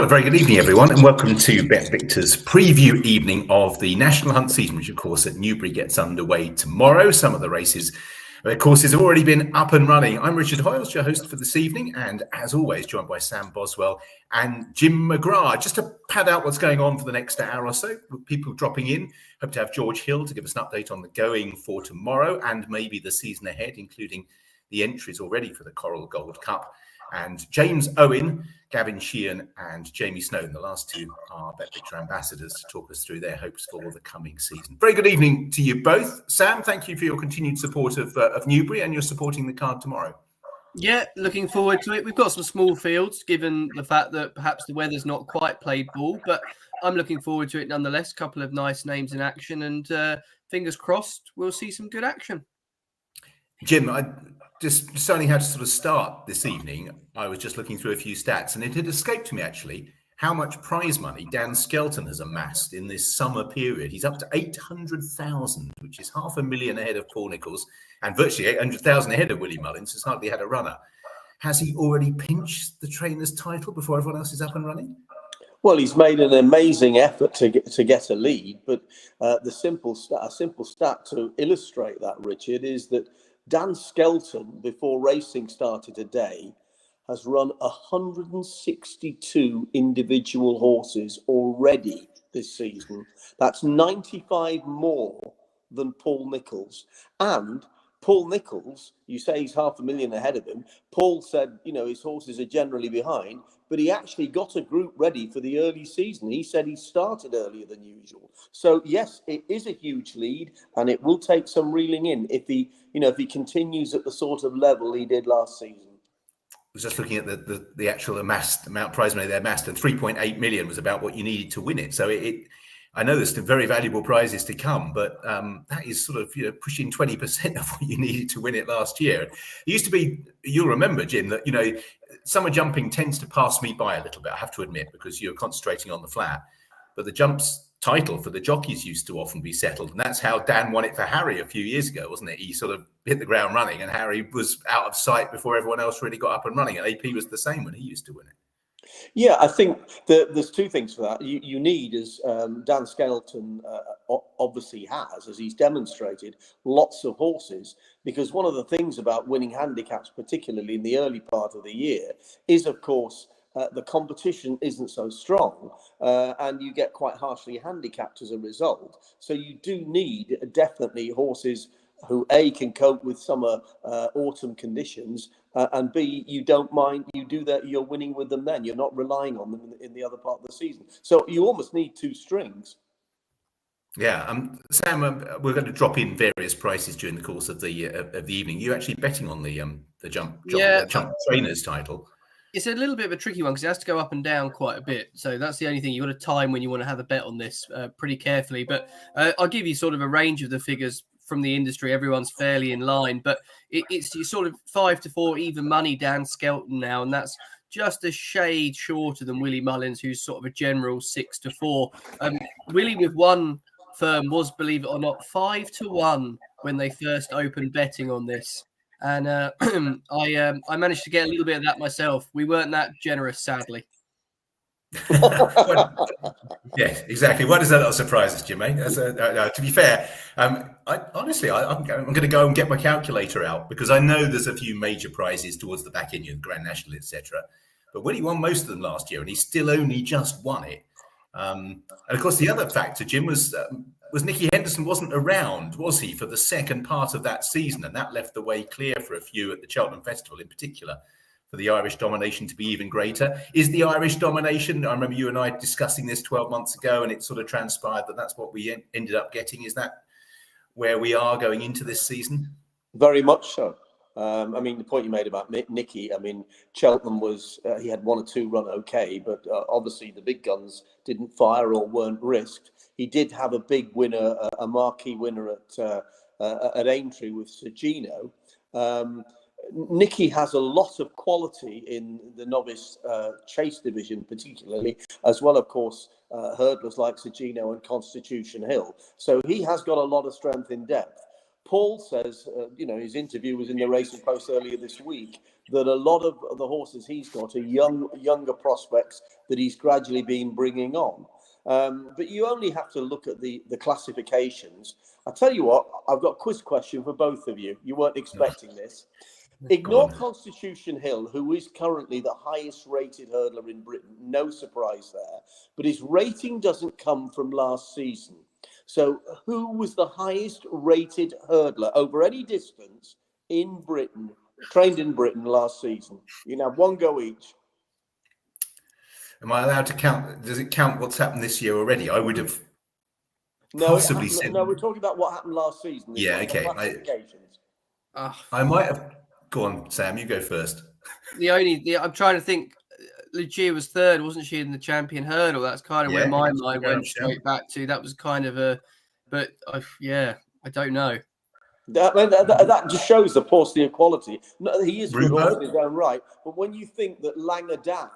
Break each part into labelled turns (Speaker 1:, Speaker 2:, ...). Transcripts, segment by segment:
Speaker 1: Well, a very good evening, everyone, and welcome to BetVictor's preview evening of the National Hunt season, which, of course, at Newbury gets underway tomorrow. Some of the races, of course, have already been up and running. I'm Richard Hoiles, your host for this evening, and as always, joined by Sam Boswell and Jim McGrath. Just to pad out what's going on for the next hour or so, with people dropping in, hope to have George Hill to give us an update on the going for tomorrow and maybe the season ahead, including the entries already for the Coral Gold Cup. And James Owen, Gavin Sheehan and Jamie Snowden, the last two are BetVictor ambassadors, to talk us through their hopes for the coming season. Very good evening to you both. Sam, thank you for your continued support of Newbury, and you're supporting the card tomorrow.
Speaker 2: Yeah, looking forward to it. We've got some small fields, given the fact that perhaps the weather's not quite played ball, but I'm looking forward to it nonetheless. A couple of nice names in action, and fingers crossed we'll see some good action.
Speaker 1: Jim, I just deciding how to sort of start this evening, I was just looking through a few stats, and it had escaped me, actually, how much prize money Dan Skelton has amassed in this summer period. He's up to 800,000, which is $500,000 ahead of Paul Nicholls and virtually 800,000 ahead of Willie Mullins, who's hardly had a runner. Has he already pinched the trainer's title before everyone else is up and running?
Speaker 3: Well, he's made an amazing effort to get a lead, but a simple stat to illustrate that, Richard, is that Dan Skelton, before racing started today, has run 162 individual horses already this season. That's 95 more than Paul Nicholls. And Paul Nicholls, you say he's $500,000 ahead of him. Paul said, his horses are generally behind, but he actually got a group ready for the early season. He said he started earlier than usual. So yes, it is a huge lead, and it will take some reeling in if he continues at the sort of level he did last season.
Speaker 1: I was just looking at the actual amassed amount of prize money they amassed, and 3.8 million was about what you needed to win it. So I know there's some very valuable prizes to come, but that is sort of pushing 20% of what you needed to win it last year. It used to be, you'll remember, Jim, that summer jumping tends to pass me by a little bit, I have to admit, because you're concentrating on the flat. But the jumps title for the jockeys used to often be settled, and that's how Dan won it for Harry a few years ago, wasn't it? He sort of hit the ground running, and Harry was out of sight before everyone else really got up and running. And AP was the same when he used to win it.
Speaker 3: Yeah, I think there's two things for that. You need, as Dan Skelton obviously has, as he's demonstrated, lots of horses, because one of the things about winning handicaps, particularly in the early part of the year, is, of course, the competition isn't so strong, and you get quite harshly handicapped as a result. So you do need definitely horses who A, can cope with summer, autumn conditions, and B, you don't mind, you do that, you're winning with them then. You're not relying on them in the other part of the season. So you almost need two strings.
Speaker 1: Yeah, Sam, we're going to drop in various prices during the course of the evening. You're actually betting on the jump trainer's title.
Speaker 2: It's a little bit of a tricky one because it has to go up and down quite a bit. So that's the only thing. You've got to time when you want to have a bet on this pretty carefully. But I'll give you sort of a range of the figures from the industry. Everyone's fairly in line, but it's sort of 5-4 even money Dan Skelton now, and that's just a shade shorter than Willie Mullins, who's sort of a general 6-4. Willie with one firm was, believe it or not, 5-1 when they first opened betting on this. And I managed to get a little bit of that myself. We weren't that generous, sadly.
Speaker 1: Yes, exactly. Why does that not surprise us, Jimmy? To be fair, I'm going to go and get my calculator out, because I know there's a few major prizes towards the back end, Grand National, etc. But Willie won most of them last year, and he still only just won it. And of course, the other factor, Jim, was Nicky Henderson wasn't around, was he, for the second part of that season, and that left the way clear for a few at the Cheltenham Festival, in particular, for the Irish domination to be even greater. Is the Irish domination, I remember you and I discussing this 12 months ago, and it sort of transpired that that's what we ended up getting. Is that where we are going into this season?
Speaker 3: Very much so. The point you made about Nicky, Cheltenham he had one or two run okay, but obviously the big guns didn't fire or weren't risked. He did have a big winner, a marquee winner at Aintree with Sergino. Nicky has a lot of quality in the novice chase division, particularly, as well, of course, hurdlers like Sergino and Constitution Hill. So he has got a lot of strength in depth. Paul says, his interview was in the Racing Post earlier this week, that a lot of the horses he's got are younger prospects that he's gradually been bringing on. But you only have to look at the classifications. I tell you what, I've got a quiz question for both of you. You weren't expecting this. Ignore Constitution Hill, who is currently the highest rated hurdler in Britain. No surprise there. But his rating doesn't come from last season. So who was the highest rated hurdler over any distance in Britain, trained in Britain last season? You can have one go each.
Speaker 1: Am I allowed to count? Does it count what's happened this year already? I would have possibly said.
Speaker 3: No, we're talking about what happened last season.
Speaker 1: Yeah, okay. I might have. Go on, Sam. You go first.
Speaker 2: I'm trying to think. Lucia was third, wasn't she, in the champion hurdle? That's kind of where my mind went straight back to. That was kind of I don't know.
Speaker 3: That just shows the paucity of quality. No, he is good in his own right, but when you think that Langadan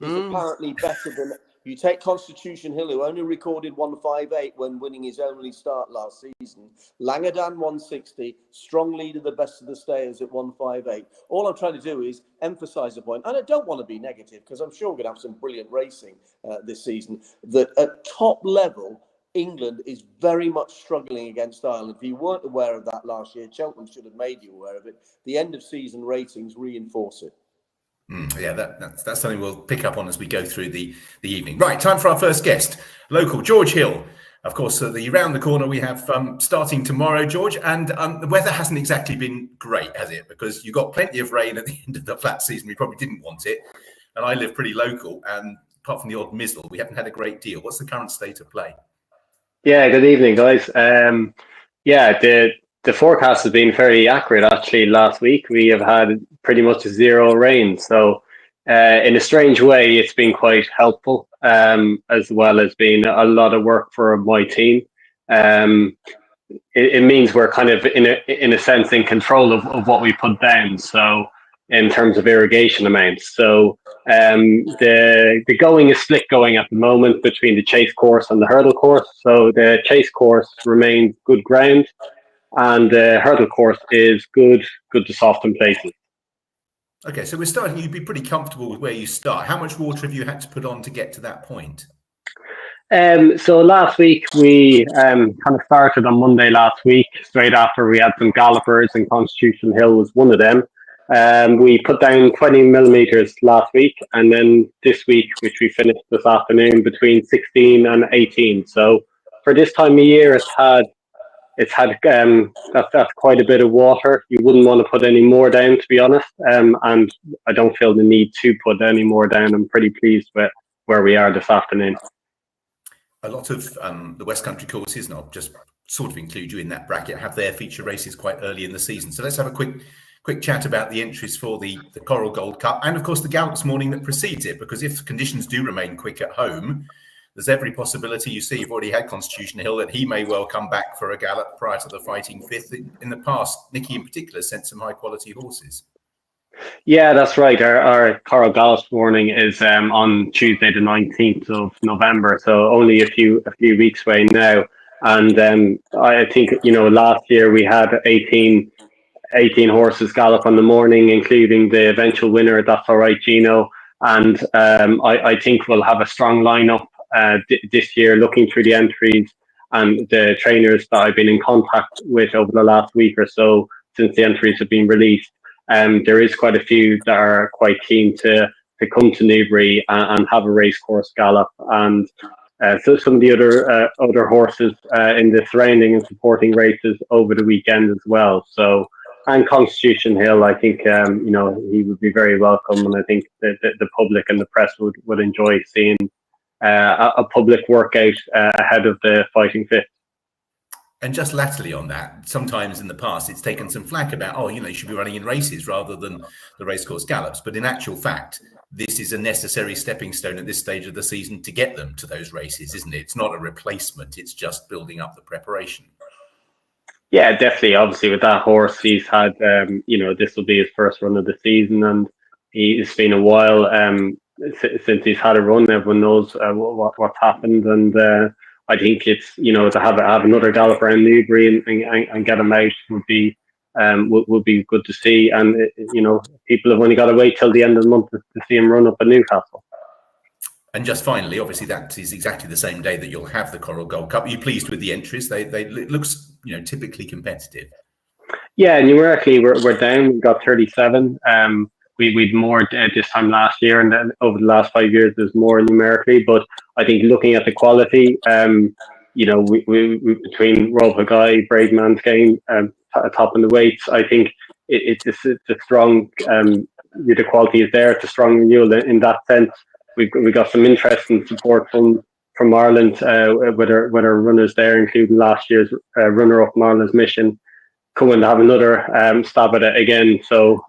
Speaker 3: is apparently better than. You take Constitution Hill, who only recorded 158 when winning his only start last season. Langadan 160, strong leader, the best of the stayers at 158. All I'm trying to do is emphasise the point, and I don't want to be negative because I'm sure we're going to have some brilliant racing this season, that at top level, England is very much struggling against Ireland. If you weren't aware of that last year, Cheltenham should have made you aware of it. The end of season ratings reinforce it.
Speaker 1: That's something we'll pick up on as we go through the evening. Right, time for our first guest, local George Hill. Of course, round the corner we have starting tomorrow, George, and the weather hasn't exactly been great, has it? Because you got plenty of rain at the end of the flat season. We probably didn't want it, and I live pretty local, and apart from the odd mizzle, we haven't had a great deal. What's the current state of play?
Speaker 4: Yeah, good evening, guys. The forecast has been fairly accurate, actually. Last week, we have had pretty much zero rain. So in a strange way, it's been quite helpful, as well as being a lot of work for my team. It means we're kind of, in a sense, in control of what we put down. So in terms of irrigation amounts. So the going is split going at the moment between the chase course and the hurdle course. So the chase course remains good ground, and the hurdle course is good to soften places.
Speaker 1: Okay, so we're starting. You'd be pretty comfortable with where you start. How much water have you had to put on to get to that point?
Speaker 4: So last week we kind of started on Monday last week, straight after we had some gallopers, and Constitution Hill was one of them. We put down 20 millimeters last week, and then this week, which we finished this afternoon, between 16 and 18. So for this time of year, it's had that's quite a bit of water. You wouldn't want to put any more down, to be honest. And I don't feel the need to put any more down. I'm pretty pleased with where we are this afternoon.
Speaker 1: A lot of the West Country courses, and I'll just sort of include you in that bracket, have their feature races quite early in the season. So let's have a quick chat about the entries for the Coral Gold Cup, and of course the gallops morning that precedes it, because if conditions do remain quick at home, there's every possibility. You see, you've already had Constitution Hill, that he may well come back for a gallop prior to the fighting fifth. In the past, Nicky in particular sent some high quality horses.
Speaker 4: Yeah, that's right. Our Coral Gallops morning is on Tuesday the 19th of November, so only a few weeks away now. And I think, last year we had 18 horses gallop on the morning, including the eventual winner, That's All Right, Gino. And I think we'll have a strong lineup this year, looking through the entries and the trainers that I've been in contact with over the last week or so since the entries have been released. There is quite a few that are quite keen to come to Newbury and have a race course gallop. And so some of the other horses in the surrounding and supporting races over the weekend as well. So, and Constitution Hill, I think he would be very welcome, and I think the public and the press would enjoy seeing a public workout ahead of the fighting fifth.
Speaker 1: And just latterly on that, sometimes in the past it's taken some flack about, you should be running in races rather than the racecourse gallops. But in actual fact, this is a necessary stepping stone at this stage of the season to get them to those races, isn't it? It's not a replacement. It's just building up the preparation.
Speaker 4: Yeah, definitely. Obviously, with that horse, he's had, this will be his first run of the season, and it's been a while since he's had a run. Everyone knows what's happened, and I think it's, to have another gallop around Newbury and get him out would be good to see. And people have only got to wait till the end of the month to see him run up at Newcastle.
Speaker 1: And just finally, obviously, that is exactly the same day that you'll have the Coral Gold Cup. Are you pleased with the entries? They it looks typically competitive.
Speaker 4: Yeah, numerically we're down. We've got 37. We'd more this time last year, and then over the last 5 years, there's more numerically. But I think looking at the quality, we between Rob Haggai, Braid Manscane, top in the weights, I think it's a strong. The quality is there. It's a strong renewal in that sense. We got some interest and support from Ireland with our runners there, including last year's runner-up Marlin's Mission, coming to have another stab at it again. So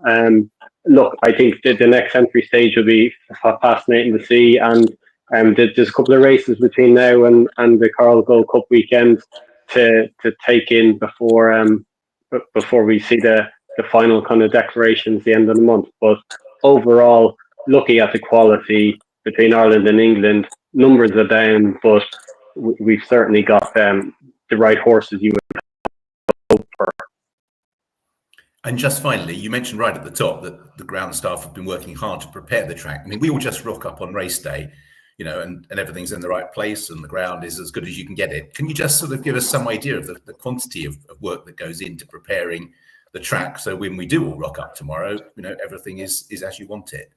Speaker 4: look, I think the next entry stage will be fascinating to see, and there's a couple of races between now and the Coral Gold Cup weekend to take in before we see the final kind of declarations at the end of the month. But overall, looking at the quality between Ireland and England, numbers are down, but we've certainly got the right horses you would hope for.
Speaker 1: And just finally, you mentioned right at the top that the ground staff have been working hard to prepare the track. I mean, we all just rock up on race day, and everything's in the right place and the ground is as good as you can get it. Can you just sort of give us some idea of the quantity of work that goes into preparing the track, so when we do all rock up tomorrow, everything is as you want it?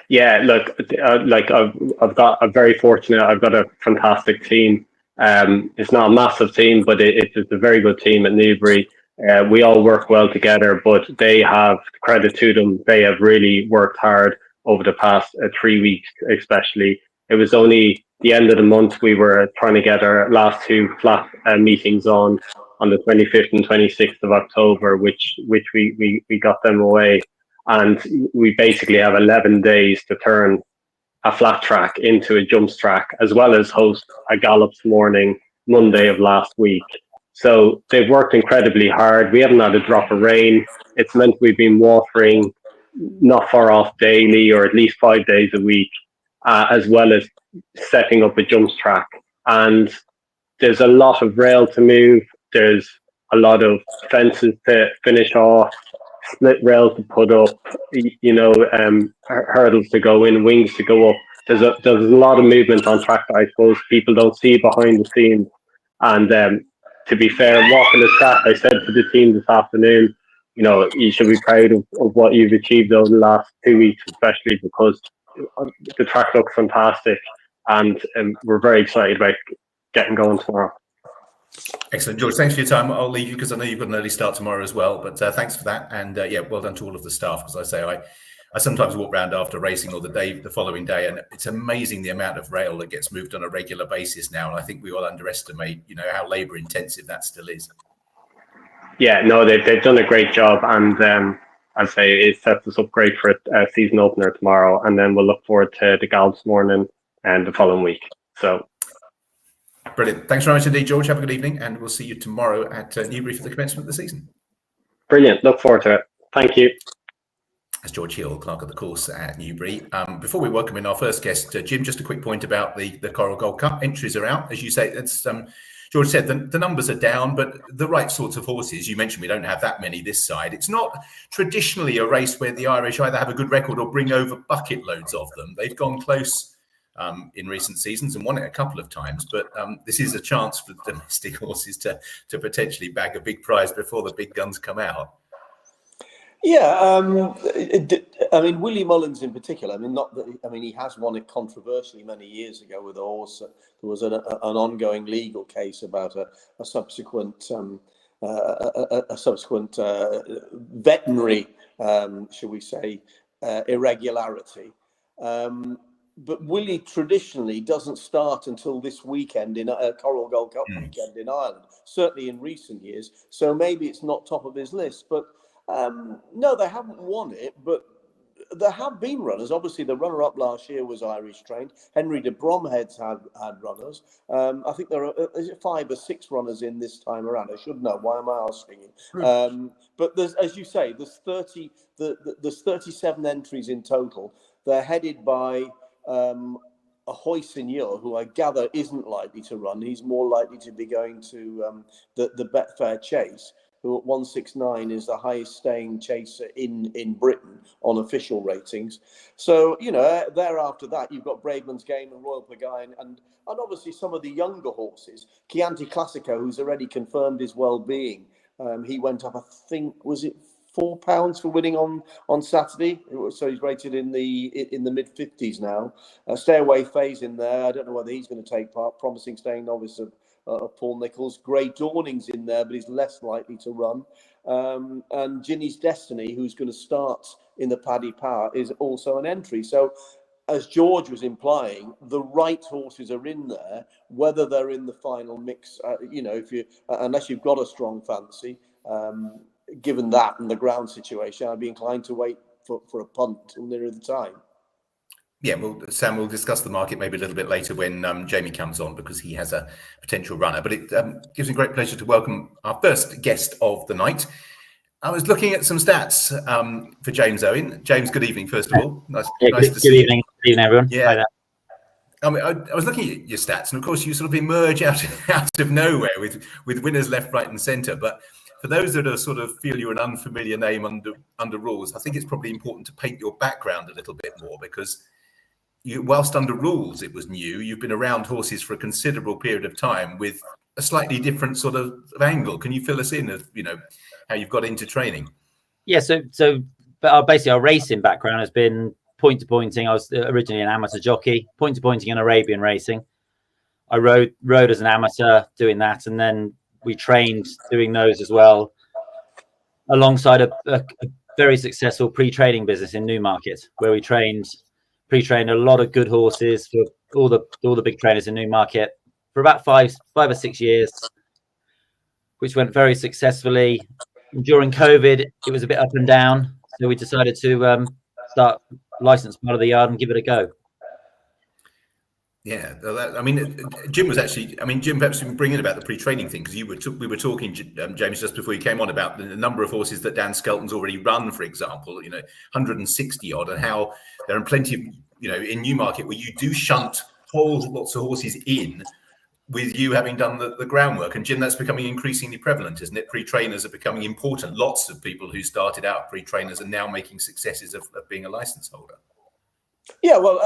Speaker 4: Yeah, look, I'm very fortunate. I've got a fantastic team. It's not a massive team, but it's a very good team at Newbury. We all work well together, but they have credit to them. They have really worked hard over the past 3 weeks, especially. It was only the end of the month we were trying to get our last two flat meetings on the 25th and 26th of October, which we got them away. And we basically have 11 days to turn a flat track into a jumps track, as well as host a gallops morning Monday of last week. So they've worked incredibly hard. We haven't had a drop of rain. It's meant we've been watering not far off daily, or at least 5 days a week, as well as setting up a jumps track. And there's a lot of rail to move. There's a lot of fences to finish off, split rails to put up, hurdles to go in, wings to go up. There's a lot of movement on track that I suppose people don't see behind the scenes. And to be fair, walking the track, I said to the team this afternoon, you should be proud of what you've achieved over the last 2 weeks, especially because the track looks fantastic, and we're very excited about getting going tomorrow.
Speaker 1: Excellent, George. Thanks for your time. I'll leave you because I know you've got an early start tomorrow as well. But thanks for that, and well done to all of the staff. Because I say, I sometimes walk around after racing or the following day, and it's amazing the amount of rail that gets moved on a regular basis now. And I think we all underestimate, how labour intensive that still is. Yeah, no, they've done a great job, and I'd say it sets us up great for a season opener tomorrow, and then we'll look forward to the gallops morning and the following week. So. Brilliant. Thanks very much indeed, George. Have a good evening, and we'll see you tomorrow at Newbury for the commencement of the season. Brilliant. Look forward to it. Thank you. That's George Hill, clerk of the course at Newbury. Before we welcome in our first guest, Jim, just a quick point about the Coral Gold Cup. Entries are out. As you say, it's George said, the numbers are down, but the right sorts of horses. You mentioned we don't have that many this side. It's not traditionally a race where the Irish either have a good record or bring over bucket loads of them. They've gone close in recent seasons and won it a couple of times, but this is a chance for domestic horses to potentially bag a big prize before the big guns come out.
Speaker 3: Yeah, I mean, Willie Mullins in particular. He has won it controversially many years ago with a horse. There was an ongoing legal case about a subsequent veterinary, shall we say, irregularity. But Willie traditionally doesn't start until this weekend in Coral Gold Cup weekend in Ireland. Certainly in recent years. So maybe it's not top of his list, but. No, they haven't won it, but there have been runners. Obviously, the runner-up last year was Irish trained. Henry de Bromhead's had runners. I think there are 5 or 6 runners in this time around. I should know. Why am I asking you? But there's, as you say, there's 37 entries in total. They're headed by a Hoiles, who I gather isn't likely to run. He's more likely to be going to the Betfair Chase, who at 169 is the highest staying chaser in Britain on official ratings. So, thereafter that, you've got Braidman's Game and Royal Pagayan and obviously some of the younger horses. Chianti Classico, who's already confirmed his well-being. He went up, I think, was it £4 for winning on Saturday? So he's rated in the mid-50s now. Stay Away Phase in there. I don't know whether he's going to take part. Promising Staying Novice of Paul Nicholls. Grey Dawning's in there, but he's less likely to run. And Ginny's Destiny, who's going to start in the Paddy Power, is also an entry. So, as George was implying, the right horses are in there. Whether they're in the final mix, unless you've got a strong fancy, given that and the ground situation, I'd be inclined to wait for a punt till nearer the time.
Speaker 1: Yeah, well, Sam, we'll discuss the market maybe a little bit later when Jamie comes on, because he has a potential runner. But it gives me great pleasure to welcome our first guest of the night. I was looking at some stats for James Owen. James, good evening, first of all. Nice to see you.
Speaker 5: Good evening, everyone.
Speaker 1: Yeah. I was looking at your stats, and of course, you sort of emerge out of nowhere with winners left, right, and centre. But for those that are sort of feel you're an unfamiliar name under rules, I think it's probably important to paint your background a little bit more, because whilst under rules it was new, you've been around horses for a considerable period of time with a slightly different sort of angle. Can you fill us in of how you've got into training?
Speaker 5: Yeah, so basically our racing background has been point to pointing. I was originally an amateur jockey, point to pointing and Arabian racing. I rode as an amateur doing that, and then we trained doing those as well, alongside a very successful pre-training business in Newmarket, where we pre-trained a lot of good horses for all the big trainers in Newmarket for about five or 6 years, which went very successfully. During COVID, it was a bit up and down, so we decided to start license part of the yard and give it a go.
Speaker 1: Yeah, Jim was actually. Jim, perhaps you can bring in about the pre-training thing, because we were talking, James, just before you came on, about the number of horses that Dan Skelton's already run, for example, 160 odd, and how there are plenty of, in Newmarket where you do shunt lots of horses in, with you having done the groundwork. And Jim, that's becoming increasingly prevalent, isn't it? Pre-trainers are becoming important. Lots of people who started out pre-trainers are now making successes of being a license holder.
Speaker 3: Yeah, well,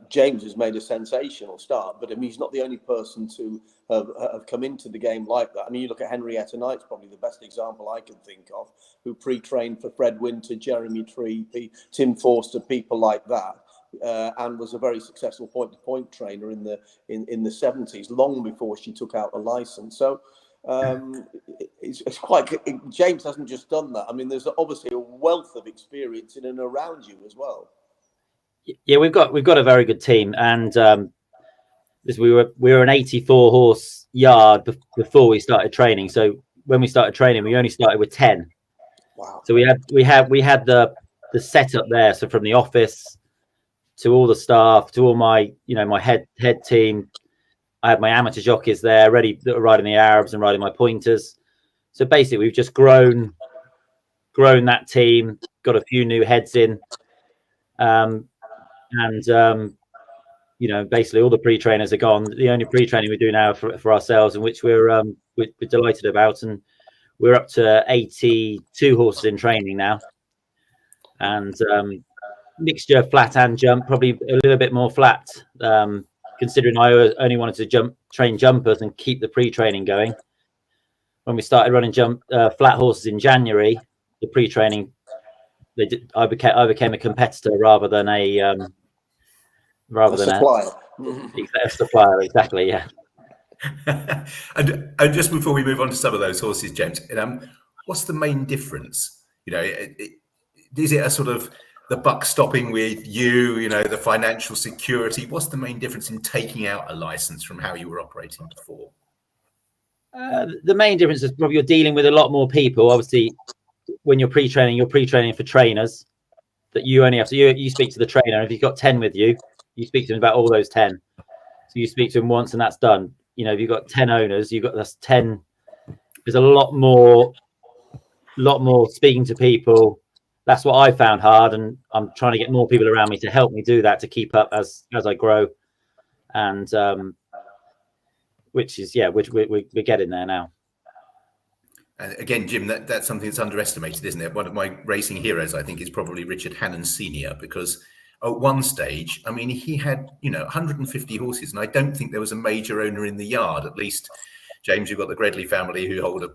Speaker 3: James has made a sensational start, but he's not the only person to have come into the game like that. You look at Henrietta Knight's probably the best example I can think of, who pre-trained for Fred Winter, Jeremy Tree, Tim Forster, people like that, and was a very successful point-to-point trainer in the 70s, long before she took out a license. So it's quite. James hasn't just done that. There's obviously a wealth of experience in and around you as well.
Speaker 5: Yeah, we've got a very good team, and we were an 84 horse yard before we started training. So when we started training, we only started with 10.
Speaker 3: Wow!
Speaker 5: So we had the setup there. So from the office to all the staff to all my my head team, I had my amateur jockeys there ready, that were riding the Arabs and riding my pointers. So basically, we've just grown that team, got a few new heads in. Basically all the pre-trainers are gone. The only pre-training we do now for ourselves, and which we're delighted about, and we're up to 82 horses in training now, and mixture of flat and jump, probably a little bit more flat, considering I only wanted to train jumpers and keep the pre-training going. When we started running flat horses in January, the pre-training, I became a competitor rather than a
Speaker 3: supplier.
Speaker 5: A supplier, exactly, yeah.
Speaker 1: and just before we move on to some of those horses, James, what's the main difference? Is it a sort of the buck stopping with you? The financial security. What's the main difference in taking out a license from how you were operating before?
Speaker 5: The main difference is probably you're dealing with a lot more people. Obviously, when you're pre-training for trainers that you only have to, you speak to the trainer. If you've got 10 with you, you speak to them about all those 10. So you speak to them once and that's done. If you've got 10 owners, that's 10. There's a lot more speaking to people, that's what I found hard, and I'm trying to get more people around me to help me do that, to keep up as I grow, and which we're getting there now.
Speaker 1: And again, Jim, that's something that's underestimated, isn't it? One of my racing heroes, I think, is probably Richard Hannon Senior, because at one stage, I mean, he had 150 horses, and I don't think there was a major owner in the yard. At least, James, you've got the Gredley family who hold a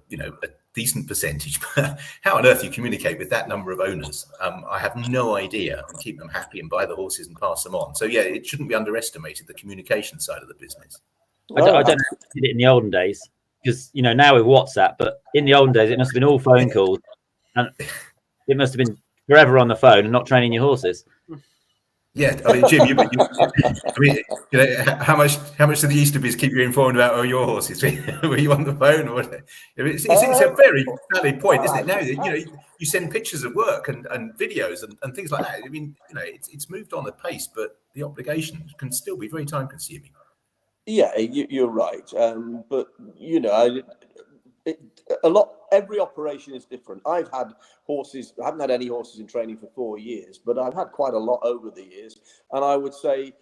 Speaker 1: decent percentage. But how on earth you communicate with that number of owners? I have no idea. And keep them happy and buy the horses and pass them on. So yeah, it shouldn't be underestimated, the communication side of the business.
Speaker 5: I don't know if you did it in the olden days, because now with WhatsApp, but in the olden days it must have been all phone calls, and it must have been forever on the phone and not training your horses.
Speaker 1: Yeah, I mean, Jim, how much do the Easterby's keep you informed about your horses? Were you on the phone or whatever? It's a very valid point, isn't it? Now that you send pictures of work and videos and things like that. I mean, it's moved on at pace, but the obligation can still be very time consuming.
Speaker 3: Yeah, you're right, but every operation is different. I've had horses. I haven't had any horses in training for 4 years, but I've had quite a lot over the years. And I would say,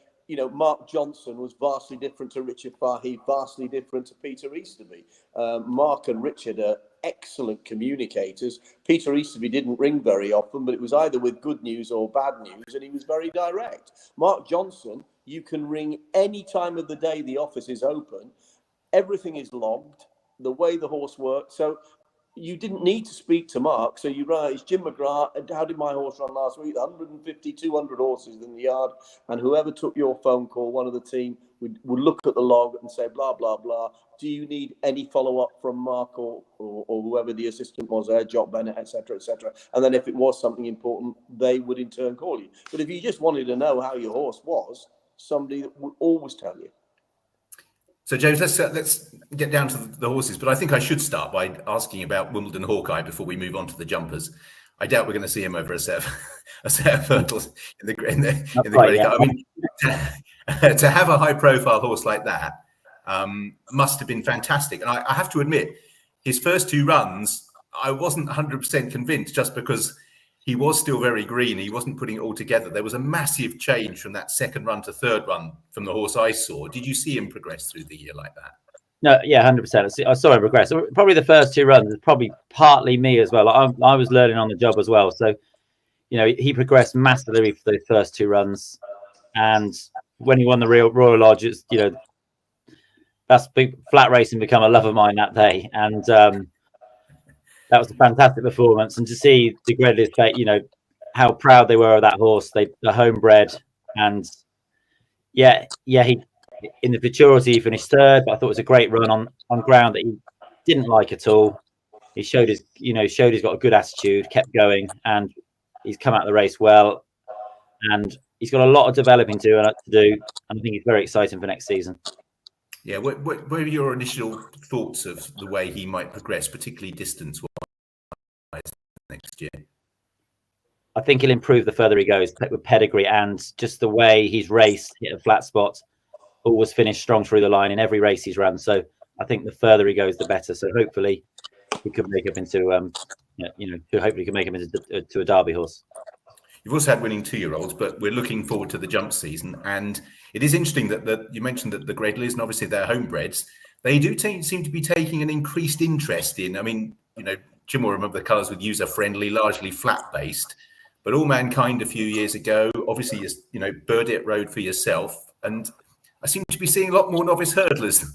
Speaker 3: Mark Johnson was vastly different to Richard Fahey, vastly different to Peter Easterby. Mark and Richard are excellent communicators. Peter Easterby didn't ring very often, but it was either with good news or bad news, and he was very direct. Mark Johnson, you can ring any time of the day the office is open. Everything is logged, the way the horse works. So you didn't need to speak to Mark. So you write, it's Jim McGrath. How did my horse run last week? 150, 200 horses in the yard. And whoever took your phone call, one of the team, would look at the log and say, blah, blah, blah. Do you need any follow-up from Mark or whoever the assistant was there, Jock Bennett, et cetera, et cetera? And then if it was something important, they would in turn call you. But if you just wanted to know how your horse was, somebody would always tell you.
Speaker 1: So, James, let's get down to the horses, but I think I should start by asking about Wimbledon Hawkeye before we move on to the jumpers. I doubt we're going to see him over a set of hurdles in the Grey Cup. I mean, to have a high-profile horse like that must have been fantastic. And I have to admit, his first two runs, I wasn't 100% convinced, just because he was still very green. He wasn't putting it all together. There was a massive change from that second run to third run from the horse I saw. Did you see him progress through the year like that?
Speaker 5: No, yeah, 100%. I saw him progress. Probably the first two runs is probably partly me as well. I was learning on the job as well. So, he progressed massively for those first two runs. And when he won the Royal Lodge, it's, that's big. Flat racing become a love of mine that day. And that was a fantastic performance. And to see the Gredleys, how proud they were of that horse. They're homebred. And he in the Futurity, he finished third, but I thought it was a great run on ground that he didn't like at all. He showed he's got a good attitude, kept going, and he's come out of the race well. And he's got a lot of developing to do, and I think he's very exciting for next season.
Speaker 1: Yeah, what were your initial thoughts of the way he might progress, particularly distance-wise next year?
Speaker 5: I think he'll improve the further he goes with pedigree and just the way he's raced, hit a flat spot, always finished strong through the line in every race he's run. So I think the further he goes, the better. So hopefully he could make up into, hopefully can make him into a Derby horse.
Speaker 1: You've also had winning 2-year-olds, but we're looking forward to the jump season. And it is interesting that you mentioned that the Gredleys, and obviously they're homebreds, they do seem to be taking an increased interest in, Jim will remember the colours with user-friendly, largely flat-based, but All Mankind a few years ago, obviously, Burdett Road for yourself. And I seem to be seeing a lot more novice hurdlers,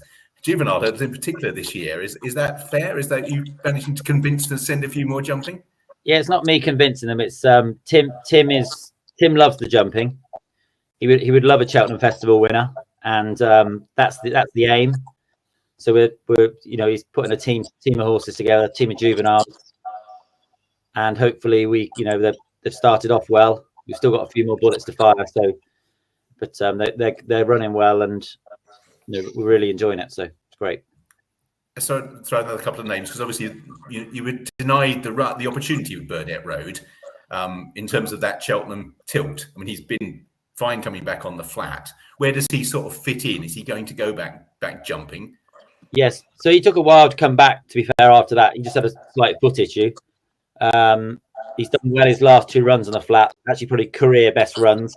Speaker 1: juvenile hurdlers in particular this year. Is that fair? Is that you managing to convince to send a few more jumping?
Speaker 5: Yeah, it's not me convincing them. It's Tim. Tim loves the jumping. He would love a Cheltenham Festival winner, and that's the aim. So we're he's putting a team of horses together, a team of juveniles, and hopefully they've started off well. We've still got a few more bullets to fire. So, but they're running well, and we're really enjoying it. So it's great.
Speaker 1: So throw another couple of names, because obviously you were denied the opportunity with Burdett Road in terms of that Cheltenham tilt. I mean, he's been fine coming back on the flat. Where does he sort of fit in? Is he going to go back jumping?
Speaker 5: Yes. So he took a while to come back, to be fair, after that. He just had a slight foot issue. He's done well his last 2 runs on the flat, actually probably career best runs.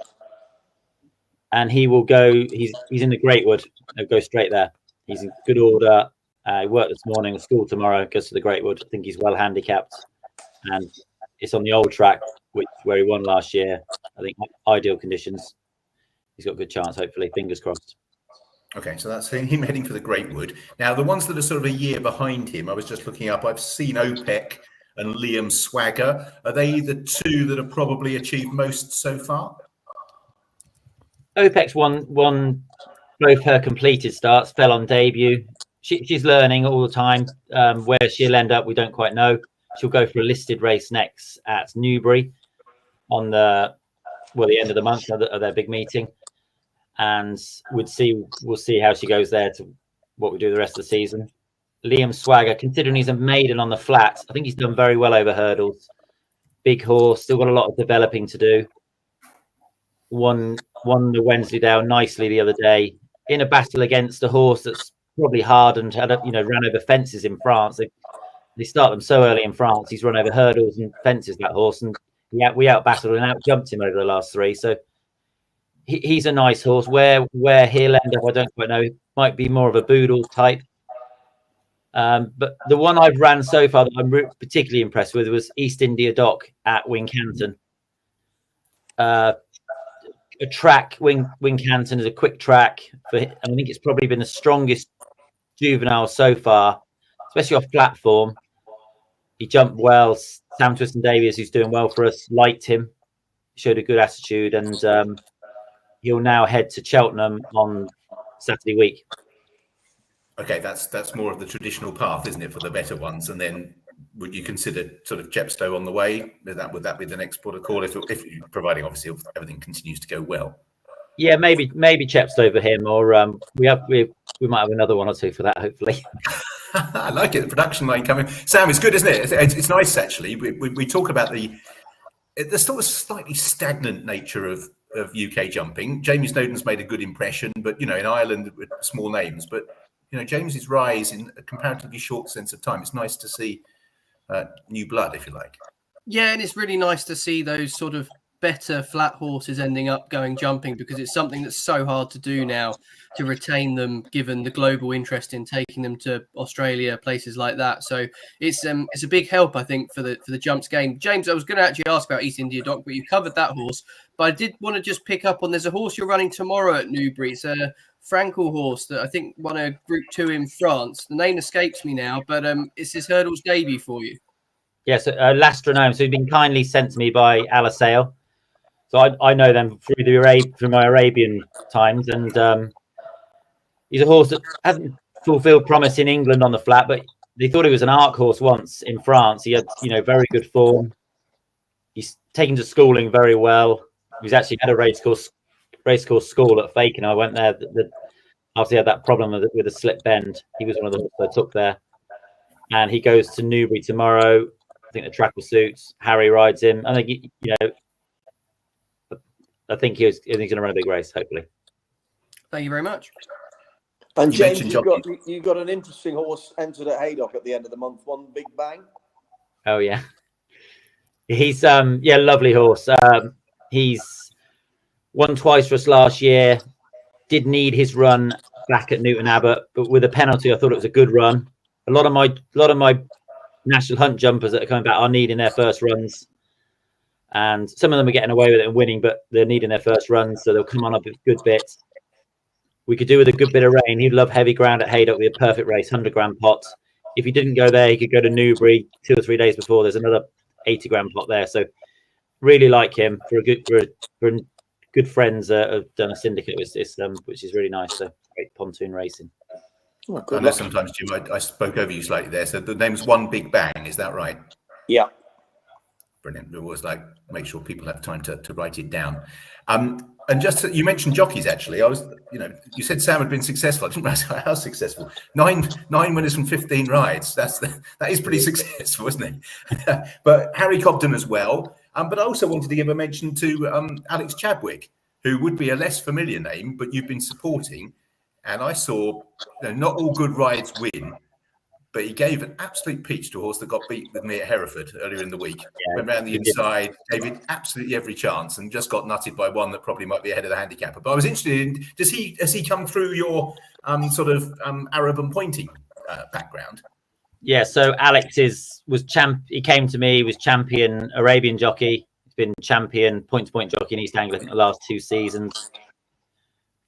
Speaker 5: And he will go, he's in the Greatwood. He'll go straight there. He's in good order. He worked this morning, school tomorrow, goes to the Greatwood. I think he's well handicapped. And it's on the old track, where he won last year. I think ideal conditions. He's got a good chance, hopefully. Fingers crossed.
Speaker 1: Okay, so that's him heading for the Greatwood. Now, the ones that are sort of a year behind him, I was just looking up. I've seen OPEC and Liam Swagger. Are they the 2 that have probably achieved most so far?
Speaker 5: OPEC's won both her completed starts, fell on debut. She's learning all the time. Where she'll end up, we don't quite know. She'll go for a listed race next at Newbury on the end of the month of their big meeting. And we'll see how she goes there to what we do the rest of the season. Liam Swagger, considering he's a maiden on the flat, I think he's done very well over hurdles. Big horse, still got a lot of developing to do. Won the Wensleydale nicely the other day in a battle against a horse that's probably hardened, ran over fences in France. They start them so early in France. He's run over hurdles and fences, that horse, and we out-battled and out-jumped him over the last 3. So he's a nice horse. Where he'll end up, I don't quite know. Might be more of a Boodle type. But the one I've ran so far that I'm particularly impressed with was East India Dock at Wincanton. A track, Wincanton is a quick track. I think it's probably been the strongest juvenile so far, especially off platform. He jumped well. Sam Twiston-Davies, who's doing well for us, liked him, showed a good attitude, and he'll now head to Cheltenham on Saturday week.
Speaker 1: Okay, that's more of the traditional path, isn't it, for the better ones? And then would you consider sort of Chepstow on the way? Would that be the next port of call, if providing obviously everything continues to go well? Yeah,
Speaker 5: maybe Chepstow for him, or we might have another one or two for that, hopefully.
Speaker 1: I like it. The production line coming. Sam, it's good, isn't it? It's nice actually. We talk about the sort of slightly stagnant nature of UK jumping. Jamie Snowden's made a good impression, but in Ireland with small names, but James's rise in a comparatively short sense of time. It's nice to see new blood, if you like.
Speaker 2: Yeah, and it's really nice to see those sort of better flat horses ending up going jumping, because it's something that's so hard to do now, to retain them given the global interest in taking them to Australia, places like that. So it's a big help, I think, for the jumps game. James, I was going to actually ask about East India Dock, but you covered that horse. But I did want to just pick up on, there's a horse you're running tomorrow at Newbury. It's a Frankel horse that I think won a Group 2 in France. The name escapes me now, but it's his hurdles debut for you.
Speaker 5: Yes, L'Astronome. So he's been kindly sent to me by Alassale. So I know them through my Arabian times, and he's a horse that hasn't fulfilled promise in England on the flat, but they thought he was an arc horse once in France. He had, very good form. He's taken to schooling very well. He's actually had a racecourse school at Faken. I went there after he had that problem with a slip bend. He was one of the horses I took there, and he goes to Newbury tomorrow. I think the track will suit. Harry rides him. I think I think he's going to run a big race, hopefully.
Speaker 2: Thank you very much.
Speaker 3: And James, you got an interesting horse entered at Haydock at the end of the month. One Big Bang.
Speaker 5: Oh yeah, he's lovely horse. He's won twice for us last year. Did need his run back at Newton Abbot, but with a penalty, I thought it was a good run. A lot of my National Hunt jumpers that are coming back are needing their first runs. And some of them are getting away with it and winning, but they're needing their first runs, so they'll come on a good bit. We could do with a good bit of rain. He'd love heavy ground at Haydock. It'd be a perfect race, 100-grand pot. If he didn't go there, he could go to Newbury 2 or 3 days before. There's another 80-grand pot there. So really like him. For good friends have done a syndicate, which is really nice. So great pontoon racing.
Speaker 1: Oh, I know sometimes, Jim, I spoke over you slightly there. So the name's One Big Bang, is that right?
Speaker 3: Yeah.
Speaker 1: Brilliant. It was make sure people have time to write it down. And just you mentioned jockeys. Actually, you said Sam had been successful. I didn't realize how successful. Nine winners from 15 rides. That is pretty successful, isn't it? But Harry Cobden as well. But I also wanted to give a mention to Alex Chadwick, who would be a less familiar name, but you've been supporting. And I saw not all good rides win, but he gave an absolute peach to a horse that got beat with me at Hereford earlier in the week.
Speaker 5: Yeah,
Speaker 1: Went round the
Speaker 5: he did.
Speaker 1: inside, gave it absolutely every chance, and just got nutted by one that probably might be ahead of the handicapper. But I was interested in, has he come through your Arab and pointing background?
Speaker 5: Yeah, so Alex he came to me, was champion Arabian jockey. He's been champion point-to-point jockey in East Anglia, I think, the last 2 seasons.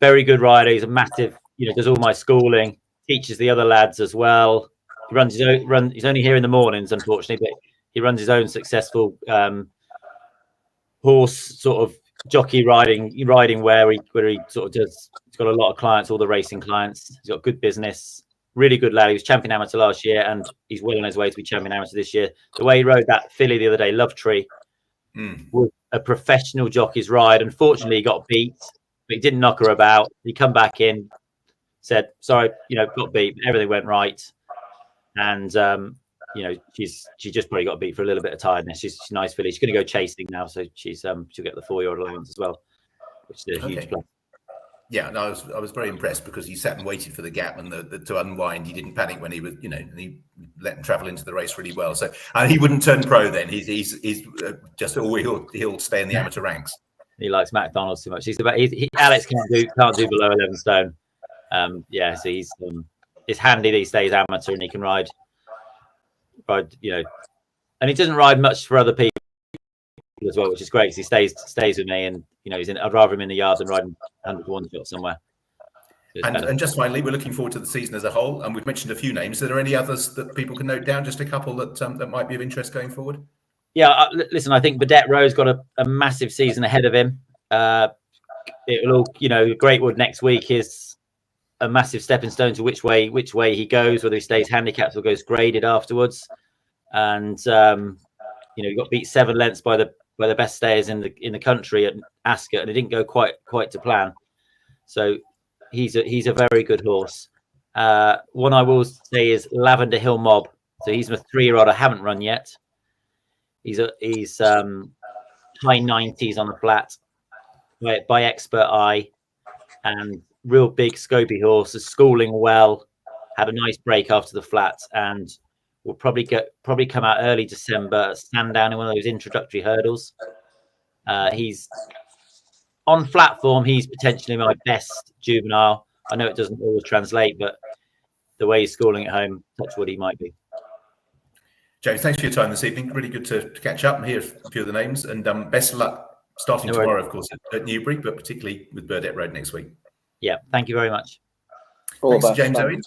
Speaker 5: Very good rider. He's a massive, does all my schooling, teaches the other lads as well. He runs his own he's only here in the mornings, unfortunately, but he runs his own successful horse sort of jockey riding where he sort of does. He's got a lot of clients, all the racing clients. He's got good business. Really good lad. He was champion amateur last year, and he's well on his way to be champion amateur this year. The way he rode that filly the other day, Love Tree, was a professional jockey's ride. Unfortunately, he got beat, but he didn't knock her about. He come back in, said, sorry, got beat. Everything went right. And, she just probably got beat for a little bit of tiredness. She's a nice filly. She's going to go chasing now, so she'll get the 4-year-old allowance as well, which is a huge plus.
Speaker 1: Yeah, no, I was very impressed because he sat and waited for the gap and to unwind. He didn't panic when he was, and he let him travel into the race really well. So, and he wouldn't turn pro then. He's just he'll stay in the amateur ranks.
Speaker 5: He likes McDonald's too much. Alex can't do below 11 stone. So he's handy that he stays amateur and he can ride, and he doesn't ride much for other people as well, which is great because he stays with me, and I'd rather him in the yard than riding 100-1 shot somewhere.
Speaker 1: And just finally, we're looking forward to the season as a whole, and we've mentioned a few names. Are there any others that people can note down? Just a couple that might be of interest going forward.
Speaker 5: Yeah, listen, I think Burdett Rowe's got a massive season ahead of him. It'll all, Greatwood next week is a massive stepping stone to which way he goes, whether he stays handicapped or goes graded afterwards. And he got beat 7 lengths by the best stayers in the country at Ascot, and it didn't go quite to plan. So he's a very good horse. One I will say is Lavender Hill Mob. So he's a 3-year-old I haven't run yet. He's high 90s on the flat by expert eye, and real big scopy horse. Is schooling well. Had a nice break after the flat, and will probably come out early December. Stand down in one of those introductory hurdles. He's on flat form. He's potentially my best juvenile. I know it doesn't always translate, but the way he's schooling at home, touch wood, he might be.
Speaker 1: James, thanks for your time this evening. Really good to catch up and hear a few of the names. And best of luck starting tomorrow, of course, at Newbury, but particularly with Burdett Road next week.
Speaker 5: Yeah, thank you very much.
Speaker 1: Thanks, James Owen.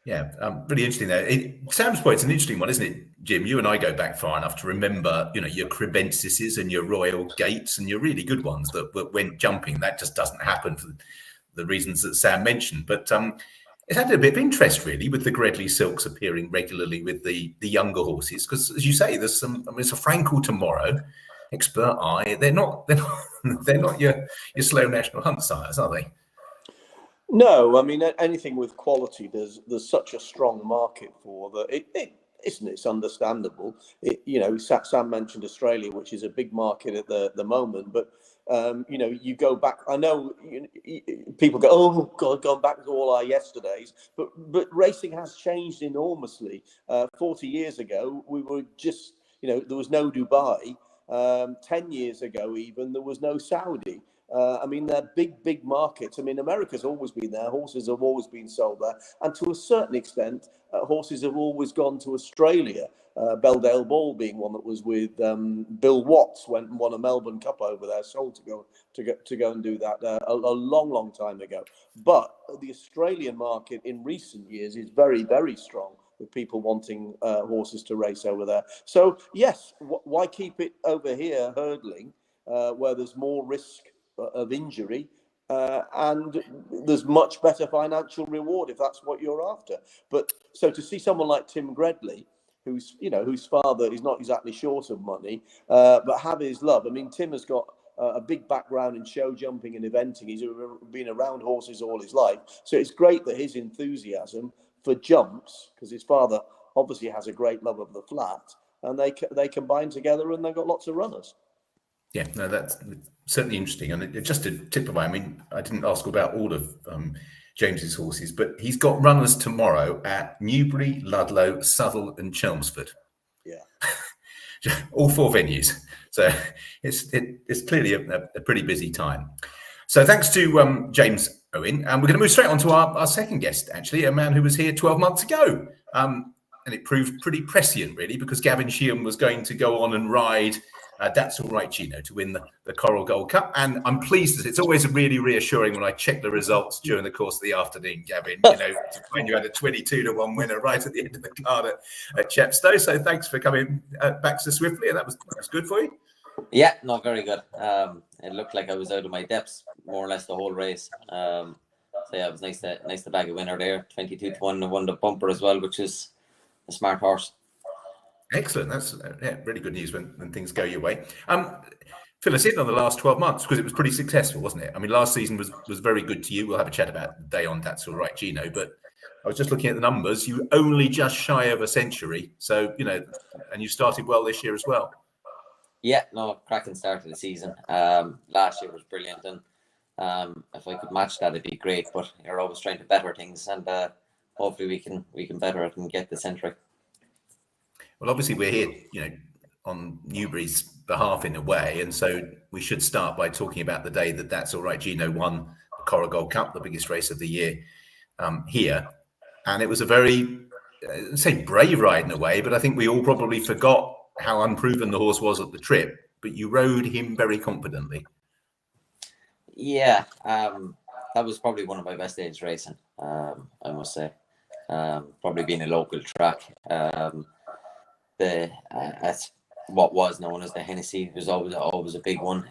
Speaker 1: Yeah, really interesting there. Sam's point's an interesting one, isn't it, Jim? You and I go back far enough to remember, your Crebensises and your Royal Gates and your really good ones that went jumping. That just doesn't happen for the reasons that Sam mentioned. But it's had a bit of interest, really, with the Gredley Silks appearing regularly with the younger horses. Because, as you say, there's it's a Frankel tomorrow, Expert Eye. They're not your slow National Hunt sires, are they?
Speaker 3: No, I mean, anything with quality, there's such a strong market for that. It's understandable. Sam mentioned Australia, which is a big market at the moment, but you go back. I know people go, "Oh God, gone back to all our yesterdays," but racing has changed enormously. 40 years ago, we were just, there was no Dubai. 10 years ago, even there was no Saudi. They're big markets. America's always been there. Horses have always been sold there. And to a certain extent, horses have always gone to Australia. Belldale Ball being one that was with Bill Watts, went and won a Melbourne Cup over there, sold to go and do that a long time ago. But the Australian market in recent years is very, very strong, with people wanting horses to race over there. So, yes, why keep it over here hurdling where there's more risk of injury and there's much better financial reward if that's what you're after. But so to see someone like Tim Gredley, whose father is not exactly short of money, but have his love. Tim has got a big background in show jumping and eventing. He's been around horses all his life, so it's great that his enthusiasm for jumps, because his father obviously has a great love of the flat, and they combine together and they've got lots of runners.
Speaker 1: Yeah, no, that's certainly interesting. And just to tip away, I didn't ask about all of James's horses, but he's got runners tomorrow at Newbury, Ludlow, Southwell, and Chelmsford.
Speaker 3: Yeah.
Speaker 1: All 4 venues. So it's clearly a pretty busy time. So thanks to James Owen. And we're going to move straight on to our second guest, actually, a man who was here 12 months ago. And it proved pretty prescient, really, because Gavin Sheehan was going to go on and ride That's All Right, Gino, to win the Coral Gold Cup. And I'm pleased that it's always really reassuring when I check the results during the course of the afternoon, Gavin, to find you had a 22-1 winner right at the end of the card at Chepstow. So thanks for coming back so swiftly. And that was good for you.
Speaker 6: Yeah, no, very good. It looked like I was out of my depths more or less the whole race. So yeah, it was nice to bag a winner there. 22-1 and won the bumper as well, which is a smart horse.
Speaker 1: Excellent. That's really good news when things go your way. Fill us in on the last 12 months, because it was pretty successful, wasn't it? I mean, last season was very good to you. We'll have a chat about the day on That's All Right, Gino. But I was just looking at the numbers. You only just shy of a century. So, and you started well this year as well.
Speaker 6: Yeah, no, cracking start to the season. Last year was brilliant, and if I could match that, it'd be great. But you're always trying to better things, and hopefully we can better it and get the century.
Speaker 1: Well, obviously we're here, on Newbury's behalf in a way, and so we should start by talking about the day that That's All Right, Gino won the Coral Gold Cup, the biggest race of the year here, and it was a very, say, brave ride in a way, but I think we all probably forgot how unproven the horse was at the trip, but you rode him very confidently.
Speaker 6: Yeah, that was probably one of my best days racing, I must say. Probably being a local track. That's what was known as the Hennessy was always a big one.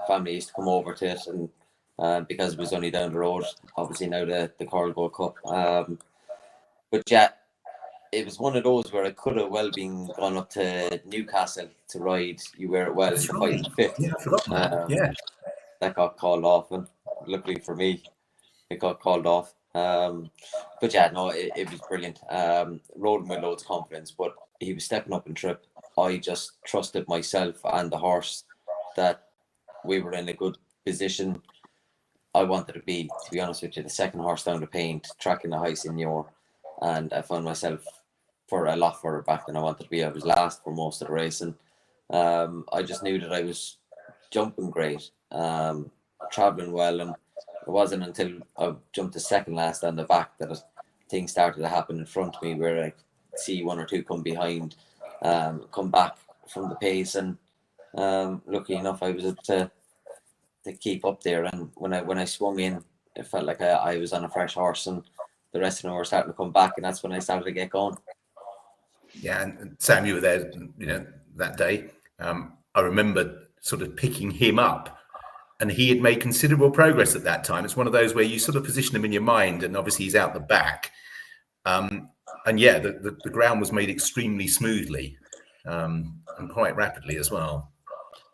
Speaker 6: Family used to come over to it, and because it was only down the road, obviously now the Coral Gold Cup. But yeah, it was one of those where I could have well been gone up to Newcastle to ride You Wear It Well in the fighting fifth.
Speaker 1: Yeah, I forgot that.
Speaker 6: That got called off, and luckily for me, it got called off. But yeah, no, it was brilliant. Rode him with loads of confidence, but he was stepping up in trip. I just trusted myself and the horse that we were in a good position. I wanted to be honest with you, the second horse down the paint, tracking the high senior, and I found myself for a lot further back than I wanted to be. I was last for most of the race, and I just knew that I was jumping great, traveling well, and it wasn't until I jumped to second last on the back that things started to happen in front of me, where I see one or two come behind, come back from the pace, and lucky enough I was able to keep up there. And when I swung in, it felt like I was on a fresh horse, and the rest of them were starting to come back, and that's when I started to get going.
Speaker 1: Yeah, and Sam, you were there, that day. I remember sort of picking him up, and he had made considerable progress at that time. It's one of those where you sort of position him in your mind, and obviously he's out the back. And yeah, the ground was made extremely smoothly, and quite rapidly as well.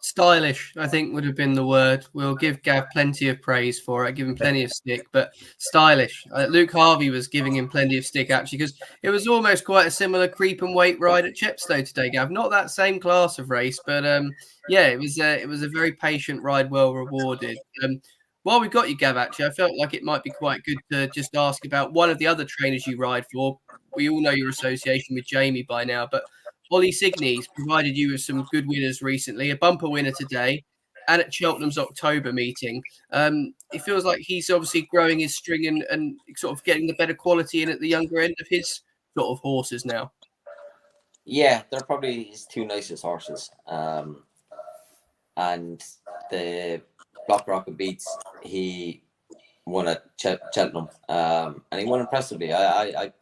Speaker 2: Stylish, I think, would have been the word. We'll give Gav plenty of praise for it, give him plenty of stick, but stylish. Luke Harvey was giving him plenty of stick, actually, because it was almost quite a similar creep and weight ride at Chepstow today, Gav. Not that same class of race, but yeah, it was a very patient ride, well rewarded. While we've got you, Gav, actually, I felt like it might be quite good to just ask about one of the other trainers you ride for. We all know your association with Jamie by now, but Ollie Signy's provided you with some good winners recently, a bumper winner today and at Cheltenham's October meeting. It feels like he's obviously growing his string and sort of getting the better quality in at the younger end of his sort of horses now.
Speaker 6: Yeah, they're probably his two nicest horses. And the Block Rocket Beats, he won at Cheltenham, and he won impressively. I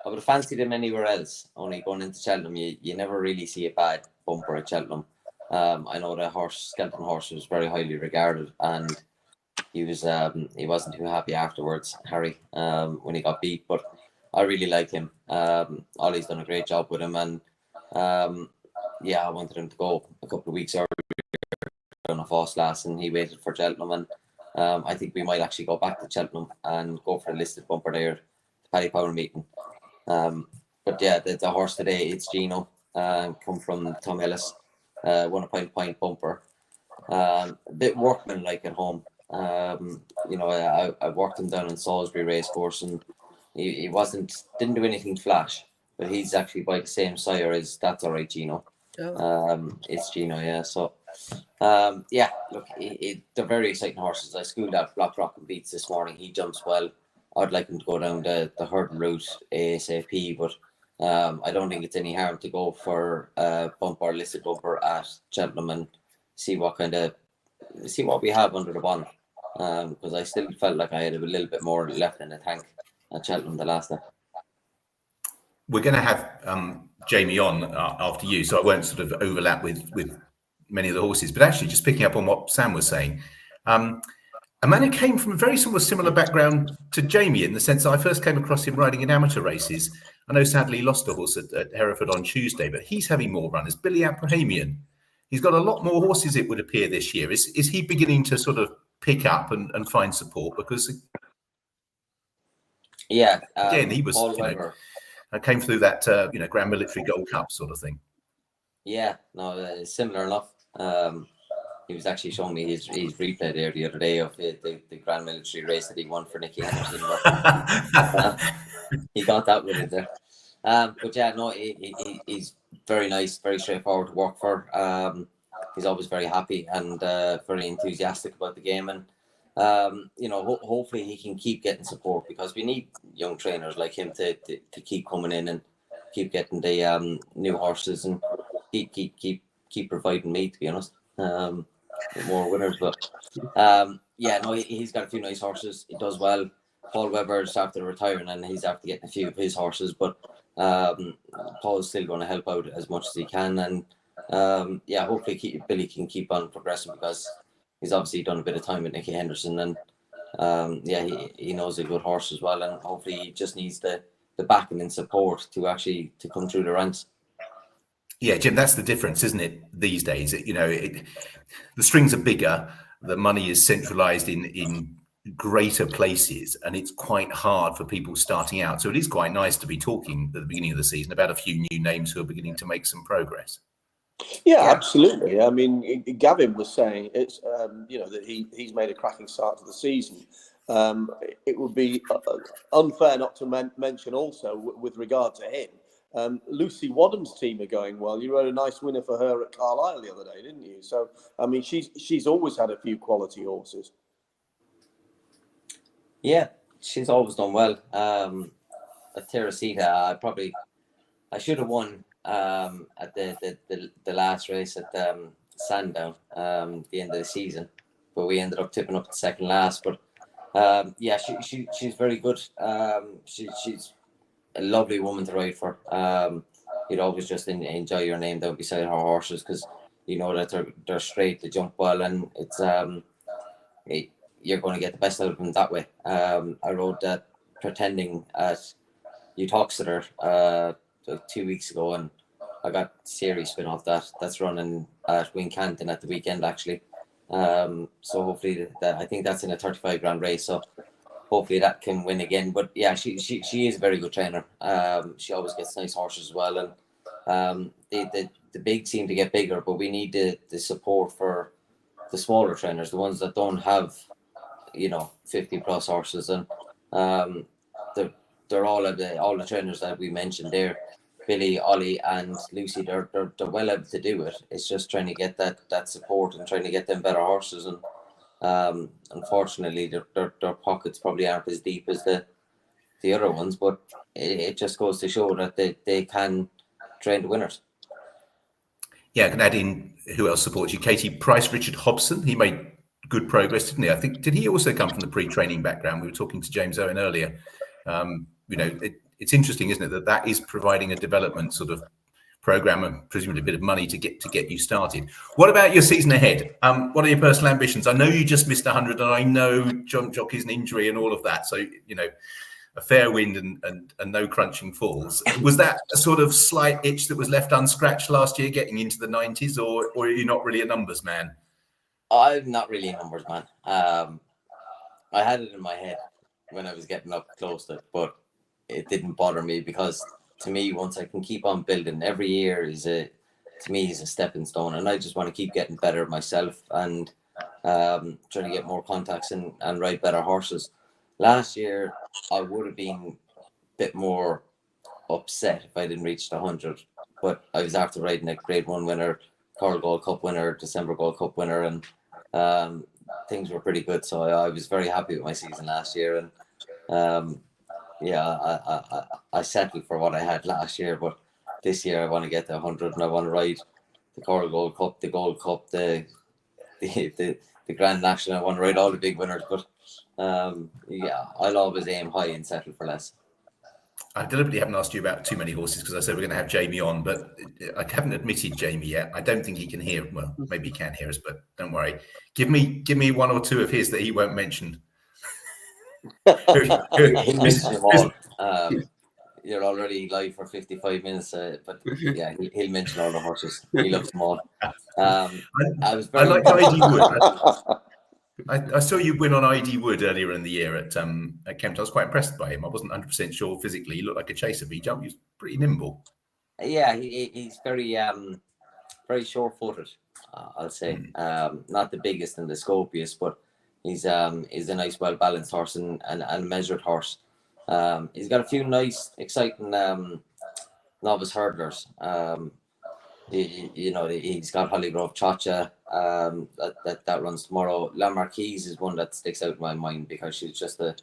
Speaker 6: would have fancied him anywhere else. Only going into Cheltenham, you never really see a bad bumper at Cheltenham. I know the skeleton horse was very highly regarded, and he wasn't too happy afterwards, Harry, when he got beat. But I really like him. Ollie's done a great job with him, and yeah, I wanted him to go a couple of weeks earlier on a false last, and he waited for Cheltenham, and I think we might actually go back to Cheltenham and go for a listed bumper there, the Paddy Power meeting. But yeah, the horse today, it's Gino, come from Tom Ellis, won a point bumper. A bit workmanlike at home, You know, I worked him down in Salisbury Racecourse, and he didn't do anything flash, but he's actually by the same sire as That's All Right Gino. It's Gino, yeah. So, yeah, look, they're very exciting horses. I schooled out Block Rock and Beats this morning. He jumps well. I'd like him to go down the hurdle route ASAP, but I don't think it's any harm to go for bumper, listed bumper at Cheltenham and see what we have under the bonnet. Because I still felt like I had a little bit more left in the tank at Cheltenham the last time.
Speaker 1: We're going to have Jamie on after you, so I won't sort of overlap with many of the horses. But actually, just picking up on what Sam was saying, a man who came from a very similar background to Jamie, in the sense that I first came across him riding in amateur races. I know sadly he lost a horse at Hereford on Tuesday, but he's having more runners. Billy Abrahamian. He's got a lot more horses, it would appear, this year. Is he beginning to sort of pick up and find support? Because again, he was came through that Grand Military Gold Cup sort of thing. Yeah,
Speaker 6: no, similar enough. He was actually showing me his replay there the other day of the Grand Military race that he won for Nicky Henderson. He got that with it there. But yeah, no, he's very nice, very straightforward to work for. He's always very happy and very enthusiastic about the game. And, hopefully he can keep getting support, because we need young trainers like him to keep coming in and keep getting the new horses and keep providing me, to be honest. More winners, but he's got a few nice horses. He does well. Paul Webber's after retiring and he's after getting a few of his horses, but Paul's still going to help out as much as he can, and hopefully Billy can keep on progressing, because he's obviously done a bit of time with Nicky Henderson, and he knows a good horse as well, and hopefully he just needs the backing and support to come through the ranks.
Speaker 1: Yeah, Jim, that's the difference, isn't it, these days? The strings are bigger, the money is centralised in greater places, and it's quite hard for people starting out. So it is quite nice to be talking at the beginning of the season about a few new names who are beginning to make some progress.
Speaker 3: Yeah, absolutely. I mean, Gavin was saying it's that he's made a cracking start to the season. It would be unfair not to mention also, with regard to him, Lucy Wadham's team are going well. You rode a nice winner for her at Carlisle the other day, didn't you? So, I mean, she's always had a few quality horses.
Speaker 6: Yeah, she's always done well. At Teresita, I should have won at the last race at Sandown, the end of the season, but we ended up tipping up the second last. But she's very good. She's a lovely woman to ride for. You'd always just enjoy your name down beside her horses, because you know that they're straight, they jump well, and it's you're going to get the best out of them that way. I rode that Pretending at Uttoxeter 2 weeks ago, and I got series spin off that. That's running at Wincanton at the weekend, actually. So hopefully I think that's in a 35 grand race. So hopefully that can win again. But yeah, she is a very good trainer. She always gets nice horses as well, and the big seem to get bigger, but we need the support for the smaller trainers, the ones that don't have 50 plus horses, and they're all the trainers that we mentioned there, Billy, Ollie, and Lucy. They're well able to do it. It's just trying to get that support and trying to get them better horses, and unfortunately their pockets probably aren't as deep as the other ones, but it just goes to show that they can train the winners.
Speaker 1: Yeah, I can add in who else supports you. Katie Price, Richard Hobson, he made good progress, didn't he? I think, did he also come from the pre-training background? We were talking to James Owen earlier. It's interesting, isn't it, that is providing a development sort of program and presumably a bit of money to get you started. What about your season ahead? What are your personal ambitions? I know you just missed 100, and I know John Jockey's an injury and all of that. So, a fair wind and no crunching falls. Was that a sort of slight itch that was left unscratched last year, getting into the 90s, or are you not really a numbers man?
Speaker 6: I'm not really a numbers man. I had it in my head when I was getting up close to it, but it didn't bother me, because to me, once I can keep on building, every year is a stepping stone, and I just want to keep getting better myself. And trying to get more contacts and ride better horses. Last year, I would have been a bit more upset if I didn't reach the 100, but I was after riding a Grade 1 winner, Coral Gold Cup winner, December Gold Cup winner, and things were pretty good. So I was very happy with my season last year, and I settled for what I had last year, but this year I want to get to 100 and I want to ride the Coral Gold Cup, the Gold Cup, the Grand National. I want to ride all the big winners, but I'll always aim high and settle for less.
Speaker 1: I deliberately haven't asked you about too many horses because I said we're going to have Jamie on, but I haven't admitted Jamie yet. I don't think he can hear. Well, maybe he can hear us, but don't worry. Give me one or two of his that he won't mention.
Speaker 6: He'll mention them all. You're already live for 55 minutes, but yeah, he'll mention all the horses. He loves them all. I like ID Wood.
Speaker 1: I saw you win on ID Wood earlier in the year at Kent. I was quite impressed by him. I wasn't 100% sure physically. He looked like a chaser, but he jumped. He was pretty nimble.
Speaker 6: Yeah, he's very very short-footed. I'll say not the biggest and the scopiest, but he's a nice, well-balanced horse and a measured horse. He's got a few nice, exciting novice hurdlers. He's got Hollygrove Chacha that runs tomorrow. La Marquise is one that sticks out in my mind because she's just a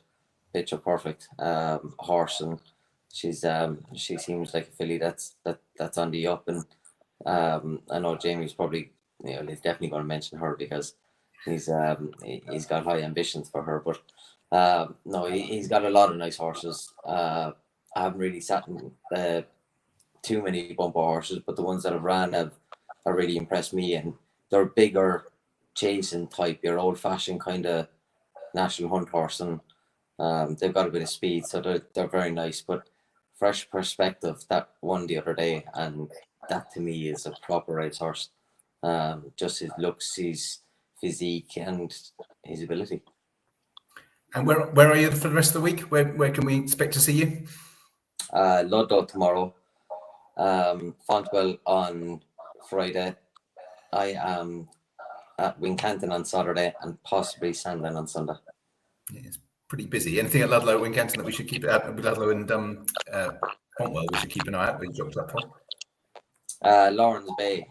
Speaker 6: picture perfect horse, and she seems like a filly that's on the up. And I know Jamie's probably he's definitely going to mention her because he's got high ambitions for her. But no, he's got a lot of nice horses. I haven't really sat in too many bumper horses, but the ones that have ran have really impressed me, and they're bigger, chasing type, your old-fashioned kind of national hunt horse, and they've got a bit of speed, so they're very nice. But fresh perspective, that won the other day, and that to me is a proper racehorse. Just his looks, his physique, and his ability.
Speaker 1: And where are you for the rest of the week? Where can we expect to see you?
Speaker 6: Ludlow tomorrow. Fontwell on Friday. I am at Wincanton on Saturday and possibly Sandland on Sunday.
Speaker 1: Yeah, it's pretty busy. Anything at Ludlow, Wincanton that we should keep Ludlow and Fontwell we should keep an eye out. We dropped up for
Speaker 6: Lawrence Bay,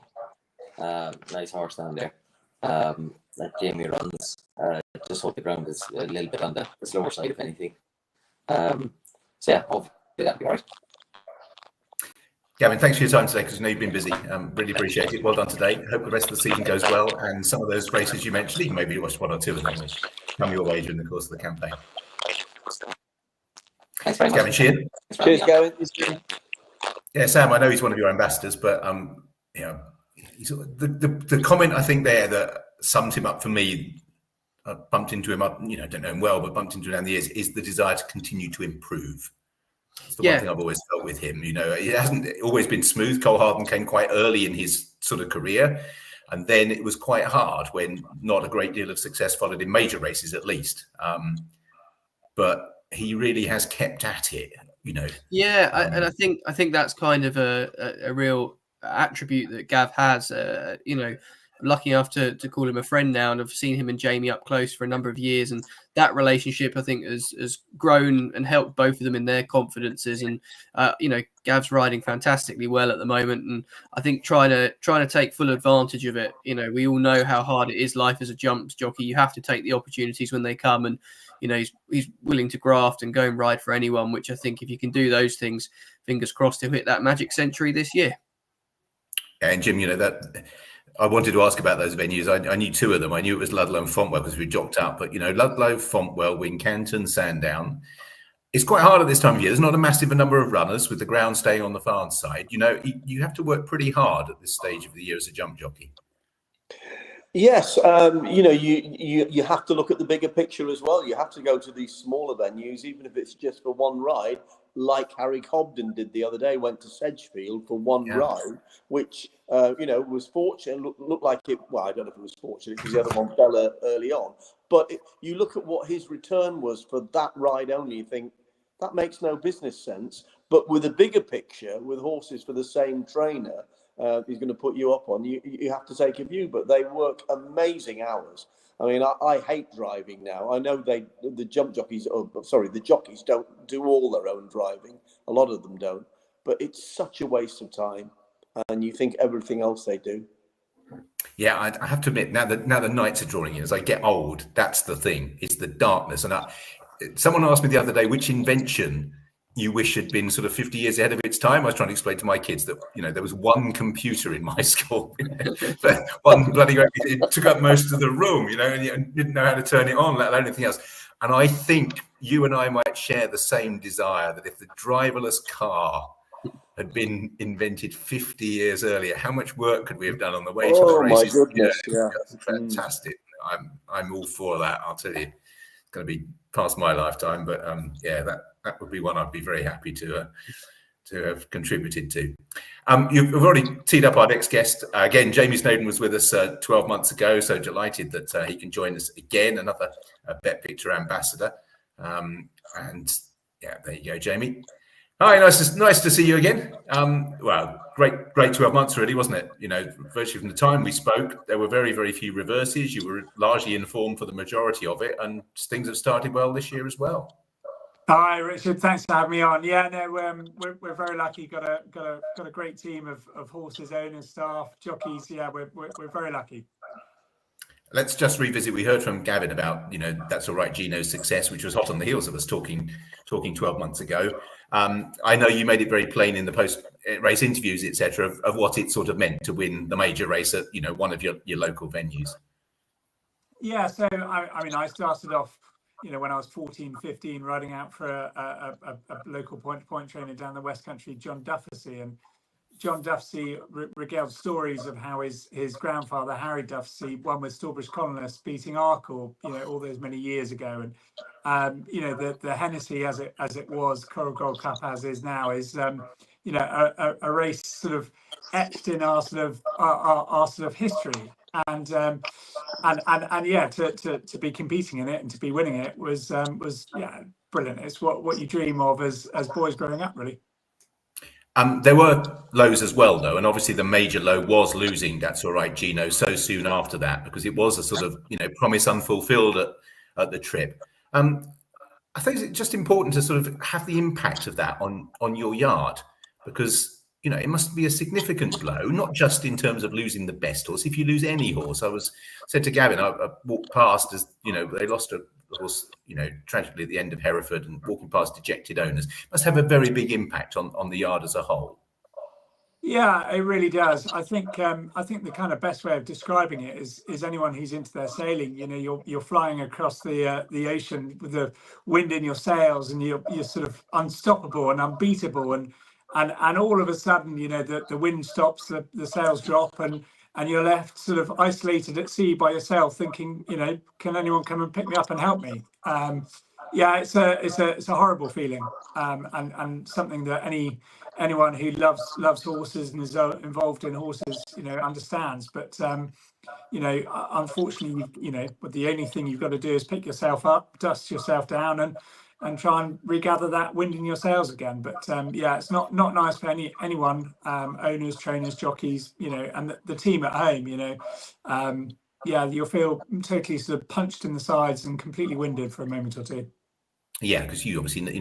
Speaker 6: nice horse down there. That Jamie runs. Just hope the ground is a little bit on the slower side, if anything. So yeah, hopefully that'll be all right.
Speaker 1: Gavin, thanks for your time today because I know you've been busy. Really appreciate it. Well done today. Hope the rest of the season goes well, and some of those races you mentioned, even maybe watch one or two of them, will come your way during the course of the campaign.
Speaker 6: Thanks very much.
Speaker 1: Gavin Sheehan.
Speaker 3: Cheers, Gavin.
Speaker 1: Yeah, Sam, I know he's one of your ambassadors, but the comment I think there that summed him up for me, I bumped into him up, don't know him well, but bumped into him down the years, is the desire to continue to improve. It's the one thing I've always felt with him. It hasn't always been smooth. Cole Harden came quite early in his sort of career, and then it was quite hard when not a great deal of success followed in major races, at least. But he really has kept at it,
Speaker 2: Yeah, and I think that's kind of a real attribute that Gav has. I'm lucky enough to call him a friend now, and I've seen him and Jamie up close for a number of years, and that relationship I think has grown and helped both of them in their confidences. And Gav's riding fantastically well at the moment, and I think trying to take full advantage of it. We all know how hard it is life as a jumps jockey. You have to take the opportunities when they come, and he's willing to graft and go and ride for anyone, which I think if you can do those things, fingers crossed he'll hit that magic century this year.
Speaker 1: And Jim, that I wanted to ask about those venues. I knew two of them. I knew it was Ludlow and Fontwell because we jocked up. But, Ludlow, Fontwell, Wincanton, Sandown. It's quite hard at this time of year. There's not a massive number of runners with the ground staying on the far side. You have to work pretty hard at this stage of the year as a jump jockey.
Speaker 3: Yes, you have to look at the bigger picture as well. You have to go to these smaller venues, even if it's just for one ride, like Harry Cobden did the other day, went to Sedgefield for one ride, which, was fortunate, looked like it, well, I don't know if it was fortunate because the other one fell early on, but you look at what his return was for that ride only, you think, that makes no business sense. But with a bigger picture, with horses for the same trainer, he's going to put you up on, you have to take a view. But they work amazing hours. I mean, I hate driving now. I know the jockeys don't do all their own driving. A lot of them don't. But it's such a waste of time. And you think everything else they do.
Speaker 1: Yeah, I have to admit, now the nights are drawing in. As I get old, that's the thing. It's the darkness. And someone asked me the other day which invention you wish had been sort of 50 years ahead of its time. I was trying to explain to my kids that, there was one computer in my school, but one bloody, it took up most of the room, and you didn't know how to turn it on, let alone anything else. And I think you and I might share the same desire that if the driverless car had been invented 50 years earlier, how much work could we have done on the way to the races?
Speaker 3: Oh my goodness! Yeah,
Speaker 1: fantastic. I'm all for that. I'll tell you, it's going to be past my lifetime, but that would be one I'd be very happy to have contributed to. You've already teed up our next guest. Again, Jamie Snowden was with us 12 months ago, so delighted that he can join us again, another BetVictor ambassador. And yeah, there you go, Jamie. Hi, nice to see you again. Well, great 12 months really, wasn't it? Virtually from the time we spoke, there were very, very few reverses. You were largely informed for the majority of it, and things have started well this year as well.
Speaker 7: Hi, Richard. Thanks for having me on. Yeah, no, we're very lucky. Got a great team of horses, owners, staff, jockeys. Yeah, we're very lucky.
Speaker 1: Let's just revisit. We heard from Gavin about That's All Right Gino's success, which was hot on the heels of us talking 12 months ago. I know you made it very plain in the post-race interviews, etc., of what it sort of meant to win the major race at one of your local venues.
Speaker 7: Yeah, so I mean, I started off, when I was 14, 15, riding out for a local point-to-point trainer down the West Country, John Dufficy, and John Dufficy regaled stories of how his grandfather Harry Dufficy won with Stourbridge Colonists, beating Arkle, all those many years ago, and the Hennessy as it was, Coral Gold Cup as is now, is a race sort of etched in our sort of history, and yeah, to be competing in it and to be winning it was brilliant. It's what you dream of as boys growing up, really.
Speaker 1: There were lows as well, though, and obviously the major low was losing That's All Right Gino so soon after that, because it was a sort of promise unfulfilled at the trip. I think it's just important to sort of have the impact of that on your yard, because it must be a significant blow, not just in terms of losing the best horse. If you lose any horse, said to Gavin, I walked past as they lost a horse, tragically at the end of Hereford, and walking past dejected owners must have a very big impact on the yard as a whole.
Speaker 7: Yeah, it really does. I think the kind of best way of describing it is anyone who's into their sailing. You're flying across the ocean with the wind in your sails, and you're sort of unstoppable and unbeatable, and all of a sudden, the wind stops, the sails drop, and you're left sort of isolated at sea by yourself, thinking, can anyone come and pick me up and help me? Yeah, it's a horrible feeling, and something that anyone who loves horses and is involved in horses, understands. But unfortunately, the only thing you've got to do is pick yourself up, dust yourself down, and try and regather that wind in your sails again. But yeah, it's not nice for anyone, owners, trainers, jockeys, and the team at home. Yeah, you'll feel totally sort of punched in the sides and completely winded for a moment or two.
Speaker 1: Yeah, because you obviously,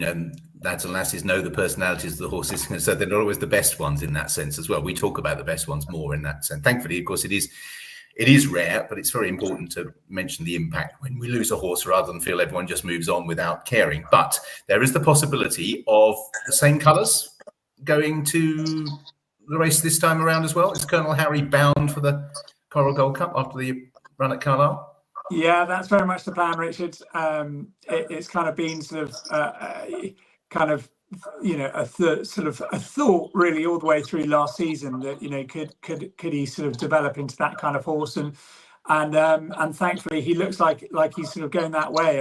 Speaker 1: lads and lasses know the personalities of the horses, so they're not always the best ones in that sense as well. We talk about the best ones more in that sense. Thankfully, of course, it is rare, but it's very important to mention the impact when we lose a horse, rather than feel everyone just moves on without caring. But there is the possibility of the same colours going to the race this time around as well. Is Colonel Harry bound for the Coral Gold Cup after the run at Carlisle?
Speaker 7: Yeah, that's very much the plan, Richard. It's kind of been sort of a thought really all the way through last season that could he sort of develop into that kind of horse, and thankfully he looks like he's sort of going that way,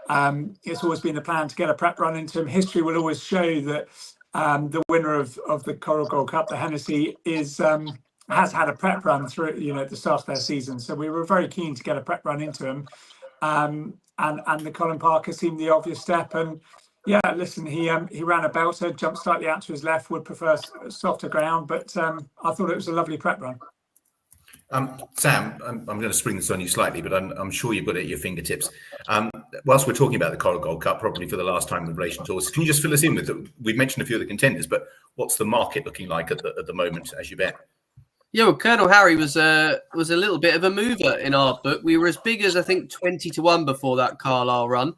Speaker 7: and it's always been the plan to get a prep run into him. History will always show that the winner of the Coral Gold Cup, the Hennessy, has had a prep run through at the start of their season, so we were very keen to get a prep run into him, and the Colin Parker seemed the obvious step, and Yeah, listen, he ran a belter, jumped slightly out to his left, would prefer softer ground, but I thought it was a lovely prep run.
Speaker 1: Sam, I'm going to spring this on you slightly, but I'm sure you've got it at your fingertips. Whilst we're talking about the Coral Gold Cup, probably for the last time in relation to horses, can you just fill us in with, we've mentioned a few of the contenders, but what's the market looking like at the moment as you bet?
Speaker 2: Yeah, well, Colonel Harry was a little bit of a mover in our book. We were as big as, I think, 20-1 before that Carlisle run.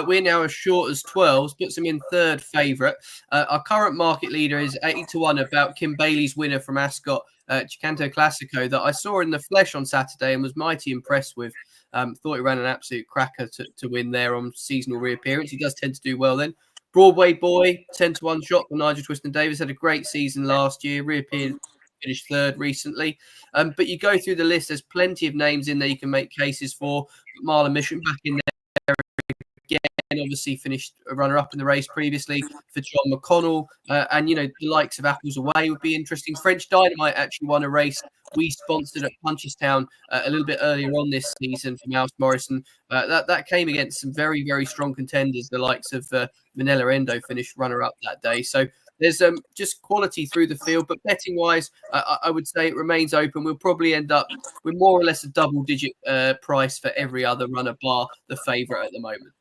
Speaker 2: We're now as short as 12s, puts him in third favourite. Our current market leader is 80-1 about Kim Bailey's winner from Ascot, Chicanto Classico, that I saw in the flesh on Saturday and was mighty impressed with. Thought he ran an absolute cracker to win there on seasonal reappearance. He does tend to do well then. Broadway Boy, 10-1 shot for Nigel Twiston-Davies, had a great season last year, reappeared, finished third recently. But you go through the list, there's plenty of names in there you can make cases for. Marlon Mission back in there again, obviously finished a runner-up in the race previously for John McConnell. And, you know, the likes of Apples Away would be interesting. French Dynamite actually won a race we sponsored at Punchestown a little bit earlier on this season from Alf Morrison. That came against some very, very strong contenders. The likes of Manila Endo finished runner-up that day. So there's just quality through the field, but betting-wise, I would say it remains open. We'll probably end up with more or less a double-digit price for every other runner bar the favourite at the moment.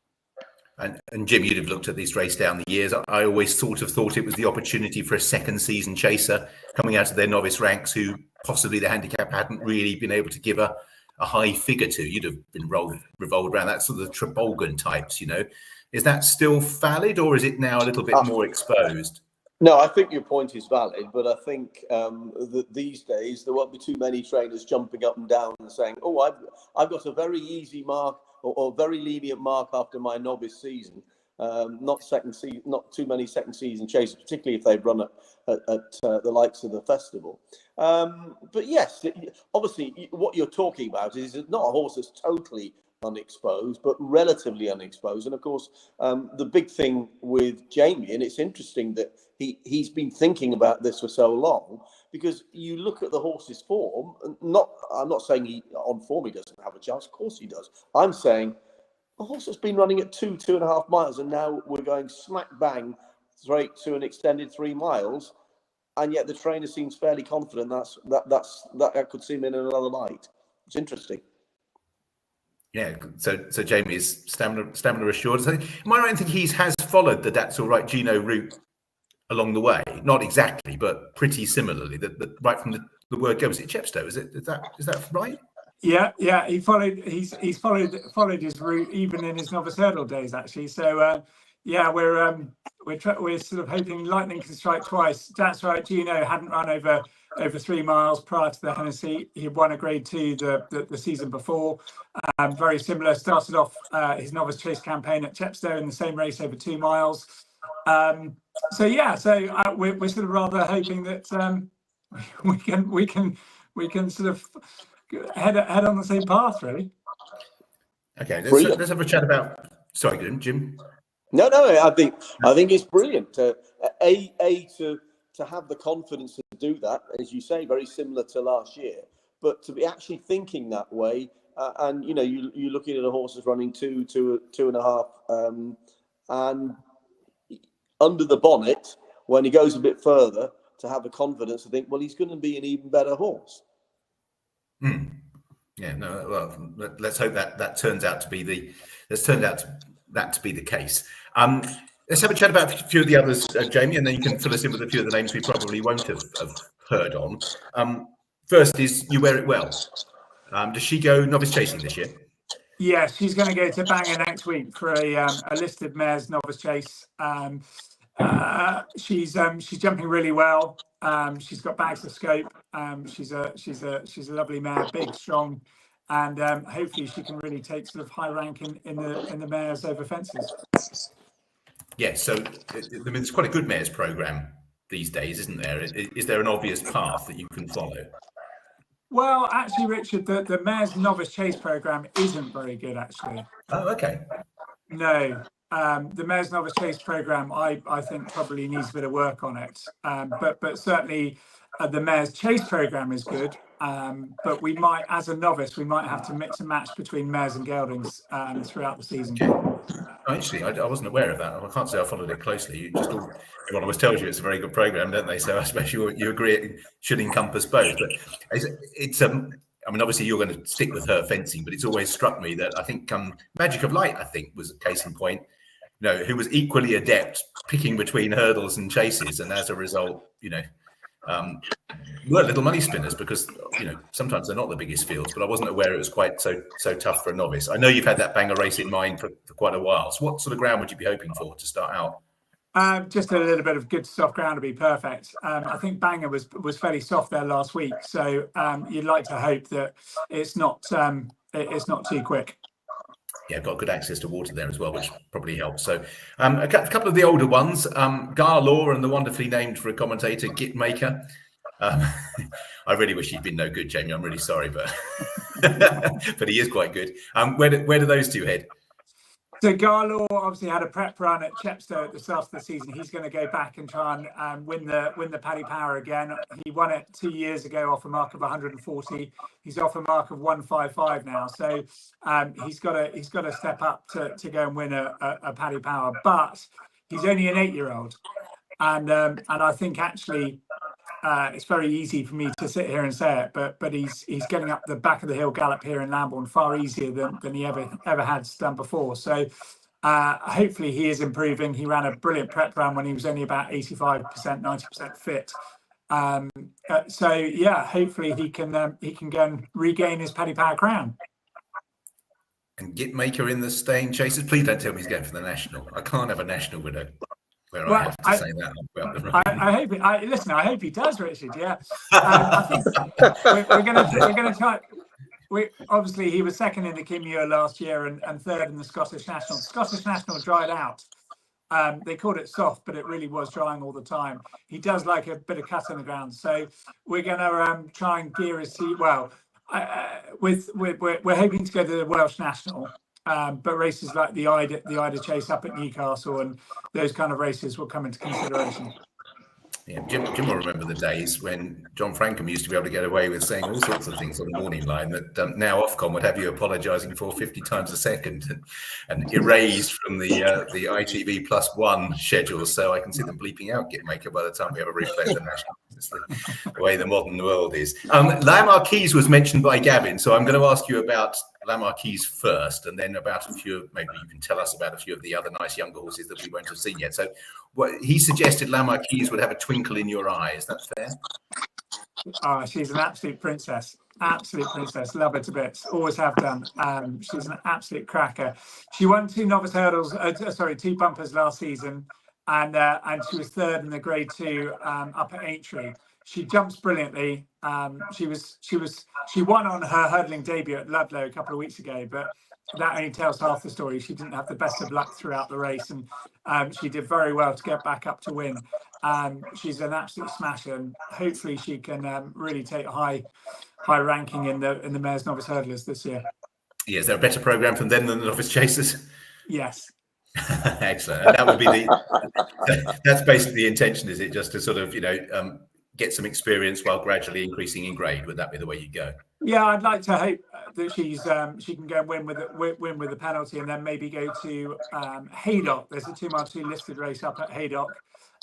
Speaker 1: And Jim, you'd have looked at this race down the years. I always sort of thought it was the opportunity for a second season chaser coming out of their novice ranks who possibly the handicap hadn't really been able to give a high figure to. You'd have been revolved around that sort of Trabolgan types, you know. Is that still valid, or is it now a little bit more exposed?
Speaker 3: No, I think your point is valid, but I think that these days there won't be too many trainers jumping up and down and saying, "Oh, I've got a very easy mark or very lenient mark after my novice season." Not too many second season chasers, particularly if they've run at the likes of the festival. But yes, obviously, what you're talking about is not a horse that's totally unexposed, but relatively unexposed. And of course, the big thing with Jamie, and it's interesting that he's been thinking about this for so long, because you look at the horse's form. I'm not saying on form he doesn't have a chance. Of course he does. I'm saying the horse has been running at 2.5 miles, and now we're going smack bang straight to an extended 3 miles, and yet the trainer seems fairly confident that could see him in another light. It's interesting.
Speaker 1: Yeah, so Jamie is stamina assured. So am I right in thinking he has followed the That's All Right Gino route along the way? Not exactly, but pretty similarly. That right from the word go. Is it Chepstow? Is that right?
Speaker 7: Yeah. He's followed his route even in his novice hurdle days, actually. So we're sort of hoping lightning can strike twice. That's right. Gino hadn't run over 3 miles prior to the Hennessy. He won a Grade 2 the season before. Very similar. Started off his novice chase campaign at Chepstow in the same race over 2 miles. We're sort of rather hoping that we can sort of head on the same path, really.
Speaker 1: Okay, let's have a chat about. Sorry, Jim.
Speaker 3: No, I think it's brilliant to have the confidence to do that, as you say, very similar to last year, but to be actually thinking that way, and you know, you're looking at a horse that's running 2.5, and under the bonnet, when he goes a bit further, to have the confidence to think, well, he's going to be an even better horse.
Speaker 1: Yeah, no. Well, let's hope that turns out to be the case. Let's have a chat about a few of the others, Jamie, and then you can fill us in with a few of the names we probably won't have heard on. First is You Wear It Well. Does she go novice chasing this year?
Speaker 7: Yeah, she's going to go to Bangor next week for a listed mares novice chase. She's jumping really well. She's got bags of scope. She's a lovely mare, big, strong, and hopefully she can really take sort of high rank in the mares over fences.
Speaker 1: Yes, so it's quite a good mares program these days, isn't there? Is there an obvious path that you can follow?
Speaker 7: Well, actually, Richard, the mares novice chase program isn't very good, actually.
Speaker 1: Oh, okay.
Speaker 7: No. The mares novice chase program, I think probably needs a bit of work on it. But certainly the mares chase program is good. But we might, as a novice, we might have to mix and match between mares and geldings throughout the season.
Speaker 1: Actually, I wasn't aware of that. I can't say I followed it closely. Everyone always tells you it's a very good program, don't they? So I suppose you agree it should encompass both. But it's I mean, obviously you're going to stick with her fencing, but it's always struck me that I think Magic of Light, I think, was a case in point. Who was equally adept picking between hurdles and chases, and as a result, were little money spinners because sometimes they're not the biggest fields. But I wasn't aware it was quite so tough for a novice. I know you've had that banger race in mind for quite a while. So what sort of ground would you be hoping for to start out?
Speaker 7: Just a little bit of good soft ground to be perfect. I think Banger was fairly soft there last week, so you'd like to hope that it's not too quick.
Speaker 1: Yeah, got good access to water there as well, which probably helps. So a couple of the older ones, Gar Law and the wonderfully named for a commentator, Git Maker. I really wish he'd been no good, Jamie. I'm really sorry, but but he is quite good. Where do those two head?
Speaker 7: So Garlaw obviously had a prep run at Chepstow at the start of the season. He's going to go back and try and win the Paddy Power again. He won it 2 years ago off a mark of 140. He's off a mark of 155 now. So he's got to step up to go and win a Paddy Power. But he's only an 8-year-old, and I think actually it's very easy for me to sit here and say it, but he's getting up the back of the hill gallop here in Lambourne far easier than he ever had done before. So hopefully he is improving. He ran a brilliant prep run when he was only about 85%, 90% fit. So yeah, hopefully he can go and regain his Paddy Power crown.
Speaker 1: And Git Maker in the staying chasers. Please don't tell me he's going for the national. I can't have a national winner. Well, I have to say that.
Speaker 7: I hope he does, Richard. Yeah, I think we're going to try. Obviously, he was second in the Kim Muir last year and third in the Scottish National. The Scottish National dried out. They called it soft, but it really was drying all the time. He does like a bit of cut in the ground, so we're going to try and gear his seat well. We're hoping to go to the Welsh National. But races like the Ida Chase up at Newcastle and those kind of races will come into consideration.
Speaker 1: Yeah, Jim will remember the days when John Frankham used to be able to get away with saying all sorts of things on the morning line that now Ofcom would have you apologising for 50 times a second and erased from the ITV +1 schedule. So I can see them bleeping out Git Maker by the time we have a replay of the national. It's the way the modern world is. La Marquise was mentioned by Gavin, so I'm going to ask you about La Marquise first, and then about a few. Maybe you can tell us about a few of the other nice younger horses that we won't have seen yet. So, he suggested La Marquise would have a twinkle in your eye. Is that fair?
Speaker 7: Oh, she's an absolute princess. Absolute princess. Love her to bits. Always have done. She's an absolute cracker. She won 2 novice hurdles. 2 bumpers last season, and she was third in the Grade 2 up at Aintree. She jumps brilliantly. She won on her hurdling debut at Ludlow a couple of weeks ago, but that only tells half the story. She didn't have the best of luck throughout the race, and she did very well to get back up to win. She's an absolute smasher, and hopefully she can really take a high ranking in the Mares Novice Hurdlers this year.
Speaker 1: Yeah, is there a better program from them than the Novice Chasers?
Speaker 7: Yes.
Speaker 1: Excellent. And that would be that's basically the intention, is it? Just to sort of get some experience while gradually increasing in grade. Would that be the way you go?
Speaker 7: Yeah, I'd like to hope that she can go and win with the penalty, and then maybe go to Haydock. There's a 2-mile-2 listed race up at Haydock,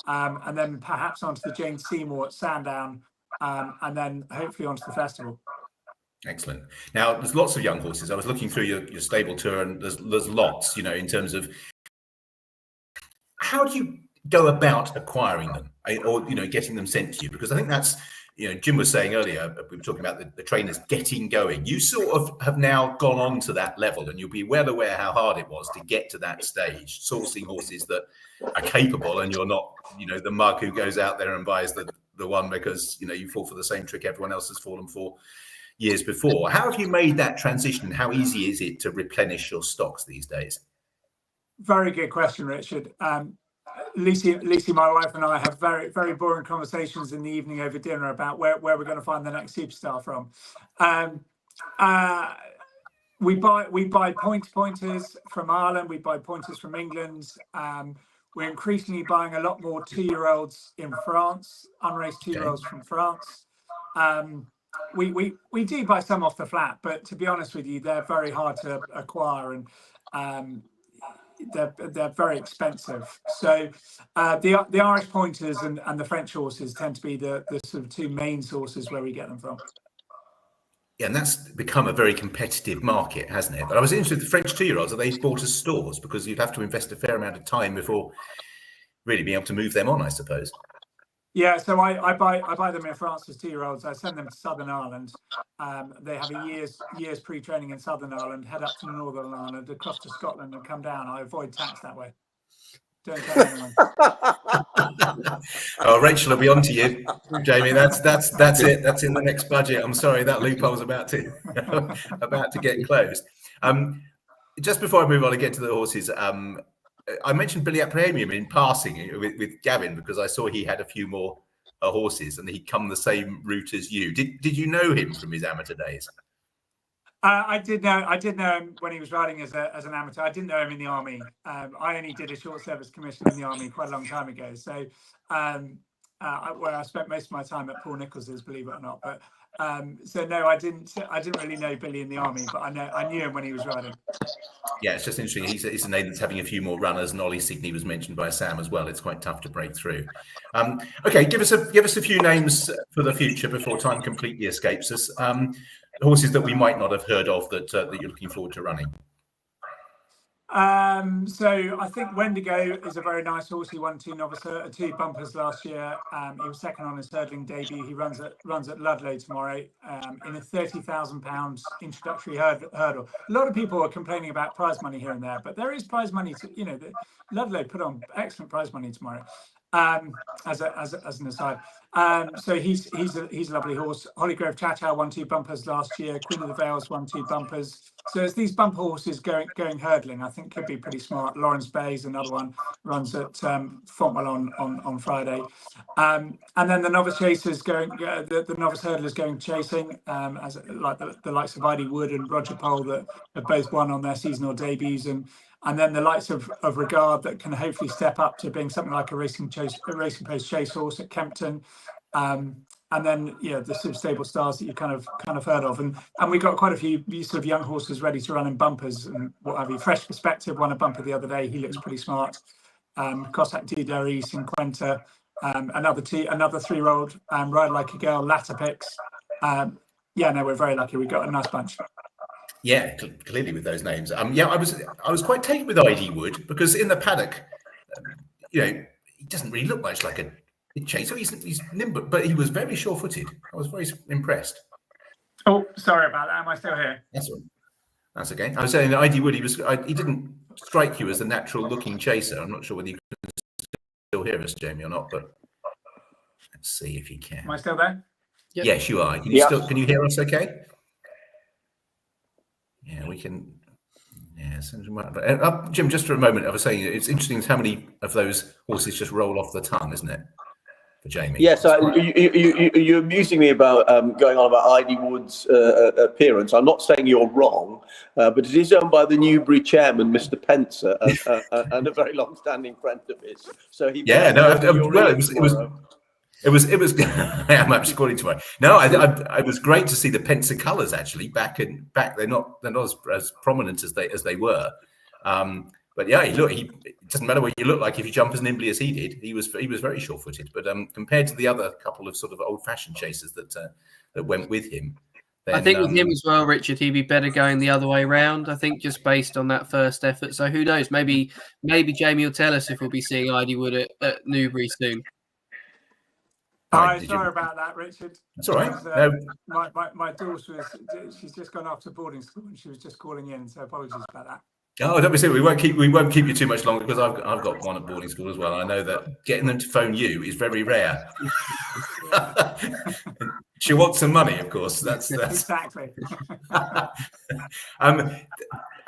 Speaker 7: and then perhaps onto the Jane Seymour at Sandown, and then hopefully onto the festival.
Speaker 1: Excellent. Now, there's lots of young horses. I was looking through your stable tour, and there's lots. In terms of how do you go about acquiring them, or getting them sent to you? Because I think that's Jim was saying earlier, we were talking about the trainers getting going. You sort of have now gone on to that level, and you'll be well aware how hard it was to get to that stage, sourcing horses that are capable, and you're not the mug who goes out there and buys the one because you fall for the same trick everyone else has fallen for years before. How have you made that transition, and how easy is it to replenish your stocks these days?
Speaker 7: Very good question, Richard. Lucy, my wife, and I have very, very boring conversations in the evening over dinner about where we're going to find the next superstar from. We buy pointers from Ireland. We buy pointers from England. We're increasingly buying a lot more 2-year-olds in France, unraced 2-year-olds from France. we do buy some off the flat, but to be honest with you, they're very hard to acquire, and they're very expensive. So the Irish pointers and the French horses tend to be the sort of two main sources where we get them from.
Speaker 1: Yeah, and that's become a very competitive market, hasn't it? But I was interested, the French 2-year-olds, are they bought as stores? Because you'd have to invest a fair amount of time before really being able to move them on, I suppose.
Speaker 7: Yeah, so I buy them in France as 2-year-olds. I send them to Southern Ireland. They have a year's pre-training in Southern Ireland, head up to Northern Ireland, across to Scotland, and come down. I avoid tax that way. Don't tell anyone.
Speaker 1: Oh, Rachel will be on to you, Jamie. That's it. That's in the next budget. I'm sorry, that loophole's about to get closed. Just before I move on and get to the horses, I mentioned Billy Premium in passing with Gavin because I saw he had a few more horses and he'd come the same route as you. Did you know him from his amateur days?
Speaker 7: I did know him when he was riding as an amateur. I didn't know him in the army. I only did a short service commission in the army quite a long time ago. So where I spent most of my time at Paul Nichols's, believe it or not. But so no, I didn't really know Billy in the army, but I knew him when he was riding. Yeah,
Speaker 1: it's just interesting. He's a name that's having a few more runners, and Ollie Signey was mentioned by Sam as well. It's quite tough to break through. Okay, give us a few names for the future before time completely escapes us. Horses that we might not have heard of that you're looking forward to running.
Speaker 7: So I think Wendigo is a very nice horse. He won two bumpers last year. He was second on his hurdling debut. He runs at Ludlow tomorrow in a £30,000 introductory hurdle. A lot of people are complaining about prize money here and there, but there is prize money. Ludlow put on excellent prize money tomorrow. As an aside, so he's a lovely horse. Hollygrove Chateau won 2 bumpers last year. Queen of the Vales won 2 bumpers. So it's these bumper horses going hurdling. I think could be pretty smart. Lawrence Bay's another one, runs at Fontwell on Friday, and then the novice chasers going. The novice hurdlers going chasing, as like the likes of Idie Wood and Roger Pole that have both won on their seasonal debuts, and then the likes of Regard that can hopefully step up to being something like a racing post chase horse at Kempton, and then the sort of stable stars that you kind of heard of, and we got quite a few sort of young horses ready to run in bumpers and what have you. Fresh Perspective won a bumper the other day. He looks pretty smart. Cossack Dudari, Cinquenta, another 3-year-old, Ride Like a Girl, Latapix. We're very lucky. We got a nice bunch.
Speaker 1: Yeah, clearly with those names. I was quite taken with Idie Wood because in the paddock, he doesn't really look much like a chaser. He's nimble, but he was very sure-footed. I was very impressed.
Speaker 7: Oh, sorry about that. Am I still here?
Speaker 1: That's okay. I was saying that Idie Wood, he didn't strike you as a natural-looking chaser. I'm not sure whether you can still hear us, Jamie, or not, but let's see if you can.
Speaker 7: Am I still there?
Speaker 1: Yep. Yes, you are. Can you hear us okay? Yeah, we can. Yeah, Jim, just for a moment, I was saying it's interesting how many of those horses just roll off the tongue, isn't it, for Jamie?
Speaker 3: Yes, you're amusing me about going on about Idie Wood's appearance. I'm not saying you're wrong, but it is owned by the Newbury chairman, Mr. Pencer, and a very long-standing friend of his. So he. Yeah, no,
Speaker 1: it was. I'm actually calling tomorrow. No, it was great to see the Pencer colours actually back. They're not as prominent as they were. But yeah, it doesn't matter what you look like if you jump as nimbly as he did. He was very sure-footed. But compared to the other couple of sort of old-fashioned chasers that went with him, then,
Speaker 2: I think with him as well, Richard, he'd be better going the other way around. I think just based on that first effort. So who knows? Maybe Jamie will tell us if we'll be seeing Idie Wood at Newbury soon.
Speaker 7: Sorry about that, Richard.
Speaker 1: That's all right.
Speaker 7: My daughter she's just gone off to boarding school and she was just calling in, so apologies about that.
Speaker 1: Oh, don't be silly. We won't keep you too much longer because I've got one at boarding school as well. I know that getting them to phone you is very rare. She wants some money, of course. That's
Speaker 7: exactly.
Speaker 1: I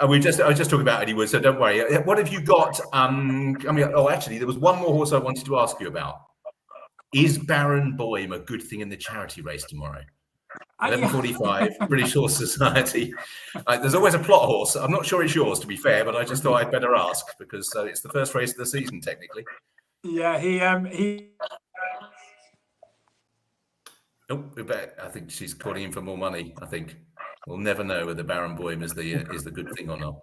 Speaker 1: was just talking about Idie Wood, so don't worry. What have you got? Actually, there was one more horse I wanted to ask you about. Is Baron Boyme a good thing in the charity race tomorrow? 11:45, British Horse Society. There's always a plot horse. I'm not sure it's yours, to be fair, but I just thought I'd better ask because it's the first race of the season, technically.
Speaker 7: Yeah, he.
Speaker 1: Oh, I think she's calling in for more money. I think we'll never know whether Baron Boehm is the good thing or not.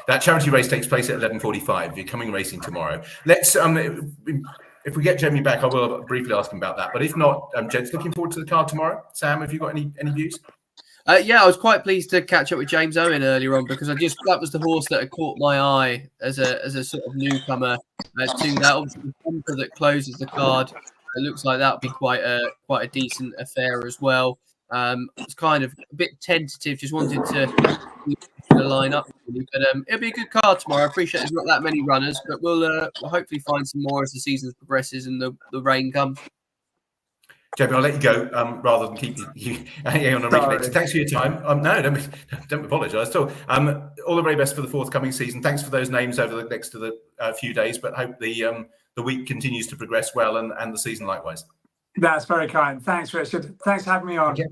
Speaker 1: That charity race takes place at 11:45. You're coming racing tomorrow. Let's if we get Jamie back, I will briefly ask him about that. But if not, gents, looking forward to the card tomorrow. Sam, have you got any views?
Speaker 2: Yeah, I was quite pleased to catch up with James Owen earlier on because that was the horse that had caught my eye as a sort of newcomer to that. Obviously, the bumper that closes the card. It looks like that'll be quite a decent affair as well. It's kind of a bit tentative, just wanted to line up, really. But it'll be a good card tomorrow. I appreciate there's not that many runners, but we'll hopefully find some more as the season progresses and the rain comes.
Speaker 1: Jamie, I'll let you go rather than keep you on a reconnected. Thanks for your time. No, don't apologise at all. All the very best for the forthcoming season. Thanks for those names over the next to the few days, but hope the week continues to progress well and the season likewise.
Speaker 7: That's very kind. Thanks, Richard. Thanks for having me on.
Speaker 1: Okay.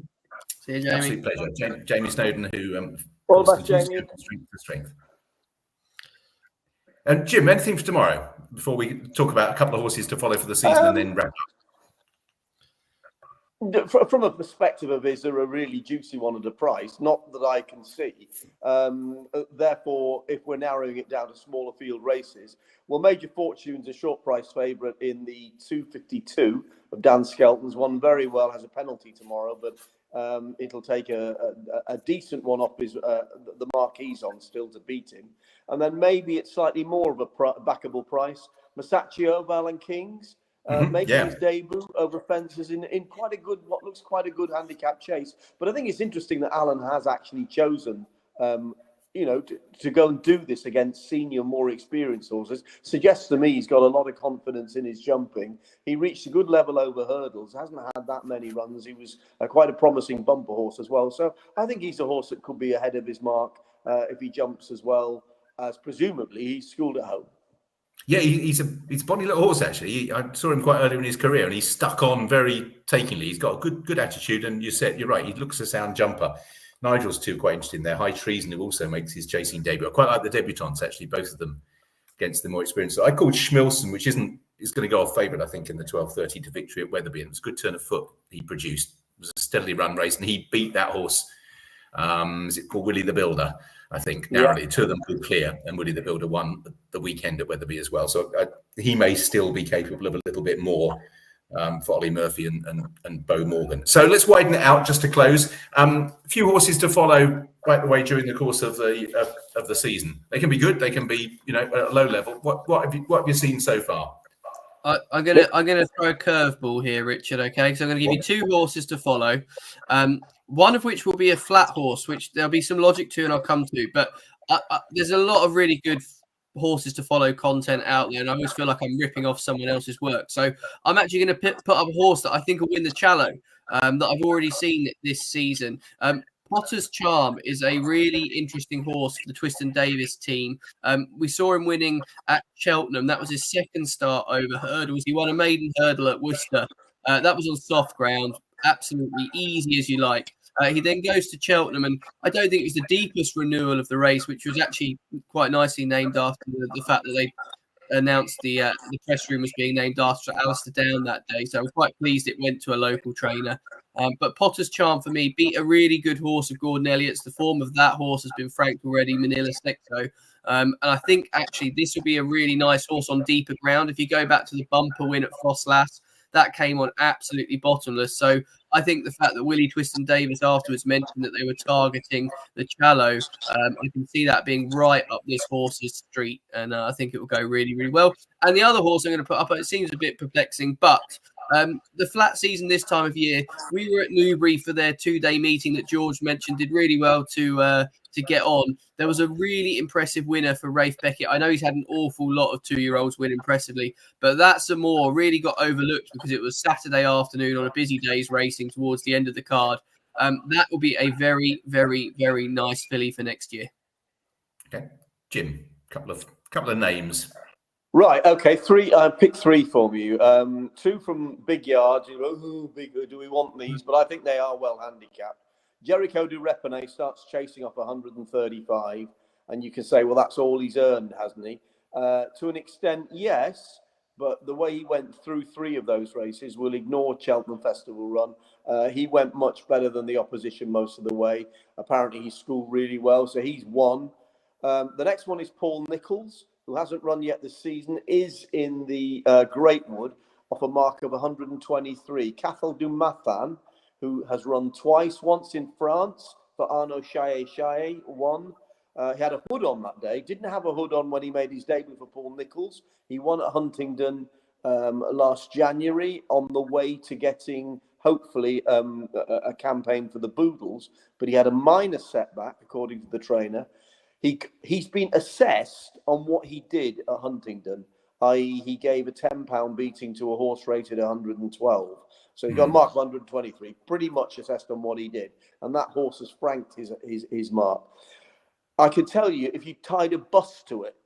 Speaker 2: See you, Jamie.
Speaker 1: Absolute pleasure. Jamie Snowden, who
Speaker 3: all the best, Jamie.
Speaker 1: Strength to strength. And Jim, anything for tomorrow before we talk about a couple of horses to follow for the season and then wrap up?
Speaker 3: From a perspective of, is there a really juicy one at a price? Not that I can see. Therefore, if we're narrowing it down to smaller field races, well, Major Fortune's a short price favourite in the 252 of Dan Skelton's. Won very well, has a penalty tomorrow, but it'll take a decent one off his the mark he's on still to beat him. And then maybe it's slightly more of a backable price. Masaccio, Val & Kings. Making his debut over fences in quite a good, what looks quite a good handicap chase. But I think it's interesting that Alan has actually chosen, to go and do this against senior, more experienced horses. Suggests to me he's got a lot of confidence in his jumping. He reached a good level over hurdles. Hasn't had that many runs. He was quite a promising bumper horse as well. So I think he's a horse that could be ahead of his mark if he jumps as well as presumably he's schooled at home.
Speaker 1: Yeah, he's a bonny little horse, actually. I saw him quite early in his career and he's stuck on very takingly. He's got a good attitude, and you're right, he looks a sound jumper. Nigel's too quite interesting there. High Treason, who also makes his chasing debut. I quite like the debutants, actually, both of them against the more experienced. So I called Schmilson, which is going to go off favourite, I think, in the 12:30 to victory at Wetherby. And it was a good turn of foot he produced. It was a steadily run race, and he beat that horse. Is it called Willie the Builder? I think narrowly. Two of them were clear, and Willie the Builder won the weekend at Wetherby as well. So he may still be capable of a little bit more for Ollie Murphy and Bo Morgan. So let's widen it out just to close. A few horses to follow right the way during the course of the season. They can be good. They can be at a low level. What have you seen so far?
Speaker 2: I'm gonna throw a curveball here, Richard. Okay, so I'm gonna give you two horses to follow. One of which will be a flat horse, which there'll be some logic to, and I'll come to. But there's a lot of really good horses to follow content out there, and I always feel like I'm ripping off someone else's work. So I'm actually going to put up a horse that I think will win the Challow that I've already seen this season. Potter's Charm is a really interesting horse for the Twiston Davis team. We saw him winning at Cheltenham. That was his second start over hurdles. He won a maiden hurdle at Worcester. That was on soft ground, absolutely easy as you like. He then goes to Cheltenham, and I don't think it was the deepest renewal of the race, which was actually quite nicely named after the fact that they announced the press room was being named after Alistair Down that day. So I was quite pleased it went to a local trainer. But Potter's Charm for me beat a really good horse of Gordon Elliott's. The form of that horse has been franked already, Manila Sexto. And I think actually this will be a really nice horse on deeper ground. If you go back to the bumper win at Fosslas, that came on absolutely bottomless. So I think the fact that Willie Twiston Davis afterwards mentioned that they were targeting the Challow, I can see that being right up this horse's street. And I think it will go really, really well. And the other horse I'm going to put up, it seems a bit perplexing, but the flat season this time of year, we were at Newbury for their 2-day meeting that George mentioned, did really well to get on. There was a really impressive winner for Rafe Beckett. I know he's had an awful lot of 2-year-olds win impressively, but that some more really got overlooked because it was Saturday afternoon on a busy day's racing towards the end of the card. That will be a very, very, very nice filly for next year.
Speaker 1: Okay, Jim, couple of names.
Speaker 3: Right. Okay. Pick three for you. Two from big yards. Big. Do we want these? But I think they are well handicapped. Jericho du Repene starts chasing off 135, and you can say, well, that's all he's earned, hasn't he? To an extent, yes. but the way he went through 3 of those races, we'll ignore Cheltenham Festival Run. He went much better than the opposition most of the way. Apparently, he schooled really well, so he's won. The next one is Paul Nicholls, who hasn't run yet this season, is in the Great Wood off a mark of 123. Cathal du Mathan, who has run twice, once in France for Arnaud Chaillet, won. He had a hood on that day. Didn't have a hood on when he made his debut for Paul Nicholls. He won at Huntingdon last January on the way to getting, hopefully, a campaign for the Boodles. But he had a minor setback, according to the trainer. He's been assessed on what he did at Huntingdon, i.e. he gave a £10 beating to a horse rated 112. So he got a mark of 123, pretty much assessed on what he did. And that horse has franked his mark. I can tell you, if you tied a bus to it,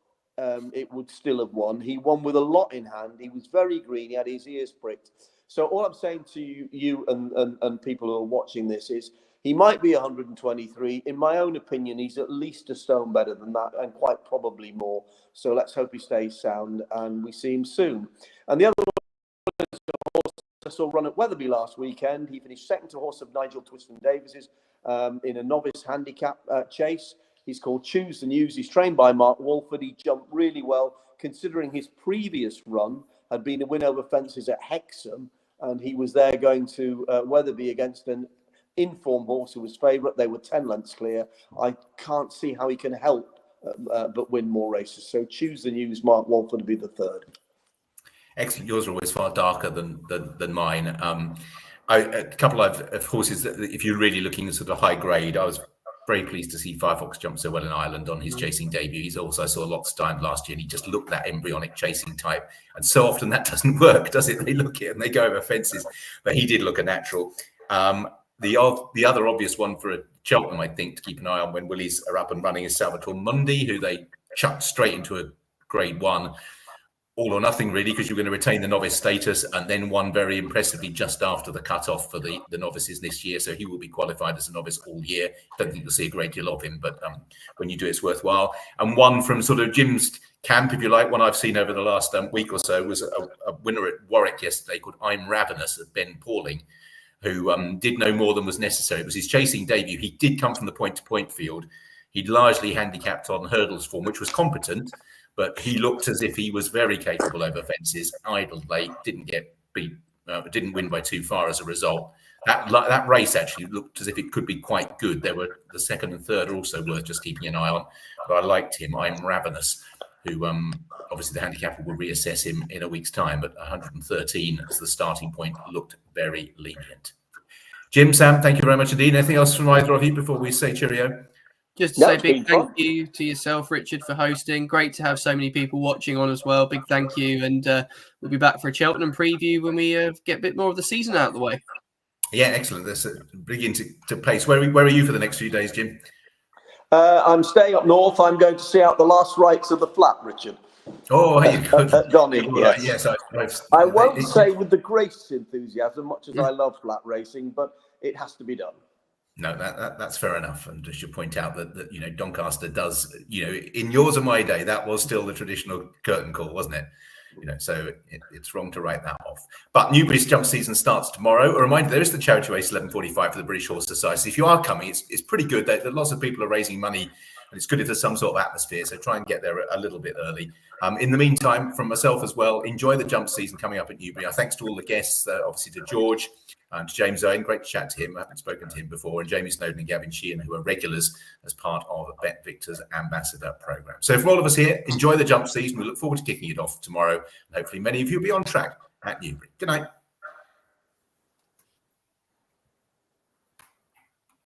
Speaker 3: it would still have won. He won with a lot in hand. He was very green. He had his ears pricked. So all I'm saying to you and people who are watching this is, he might be 123. In my own opinion, he's at least a stone better than that, and quite probably more. So let's hope he stays sound and we see him soon. And the other one is a horse I saw run at Wetherby last weekend. He finished second to a horse of Nigel Twiston-Davies's in a novice handicap chase. He's called Choose the News. He's trained by Mark Walford. He jumped really well, considering his previous run had been a win over fences at Hexham, and he was there going to Wetherby against an informed horse who was favourite. They were 10 lengths clear. I can't see how he can help but win more races. So Choose the News, Mark Walford, to be the third.
Speaker 1: Excellent. Yours are always far darker than mine. A couple of horses that, if you're really looking at sort of high grade, I was very pleased to see Firefox jump so well in Ireland on his chasing debut. He's also, I saw lots of time last year, and he just looked that embryonic chasing type. And so often that doesn't work, does it? They look it and they go over fences. But he did look a natural. The other obvious one for Cheltenham, I think, to keep an eye on when Willies are up and running is Salvatore Mundi, who they chucked straight into a Grade 1. All or nothing, really, because you're going to retain the novice status, and then won very impressively just after the cut-off for the novices this year. So he will be qualified as a novice all year. Don't think you'll see a great deal of him, but when you do, it's worthwhile. And one from sort of Jim's camp, if you like, one I've seen over the last week or so, was a winner at Warwick yesterday called I'm Ravenous at Ben Pauling, who did no more than was necessary. It was his chasing debut. He did come from the point-to-point field. He'd largely handicapped on hurdles form, which was competent, but he looked as if he was very capable over fences, idled late, didn't get beat, didn't win by too far as a result. That race actually looked as if it could be quite good. There were the second and third are also worth just keeping an eye on, but I liked him. I'm Ravenous, who obviously the handicapper will reassess him in a week's time, but 113 as the starting point looked very lenient. Jim, Sam, thank you very much indeed. Anything else from either of you before we say cheerio?
Speaker 2: Just to say big thank you to yourself, Richard, for hosting. Great to have so many people watching on as well. Big thank you. And we'll be back for a Cheltenham preview when we get a bit more of the season out of the way.
Speaker 1: Yeah, excellent. That's beginning to place. Where are you for the next few days, Jim?
Speaker 3: I'm staying up north. I'm going to see out the last rites of the flat, Richard.
Speaker 1: Oh, are you good?
Speaker 3: Donny,
Speaker 1: yes.
Speaker 3: Yes, I won't say with the greatest enthusiasm, much as I love flat racing, but it has to be done.
Speaker 1: No, that's fair enough. And I should point out that you know, Doncaster does, you know, in yours and my day, that was still the traditional curtain call, wasn't it? You know, so it's wrong to write that off. But Newbury's jump season starts tomorrow. A reminder, there is the charity race 11:45 for the British Horse Society. If you are coming, it's pretty good. Lots of people are raising money, and it's good if there's some sort of atmosphere. So try and get there a little bit early. In the meantime, from myself as well, enjoy the jump season coming up at Newbury. Our thanks to all the guests, obviously to George and to James Owen. Great to chat to him. I haven't spoken to him before. And Jamie Snowden and Gavin Sheehan, who are regulars as part of BetVictor's Ambassador program. So from all of us here, enjoy the jump season. We look forward to kicking it off tomorrow. And hopefully many of you will be on track at Newbury. Good night.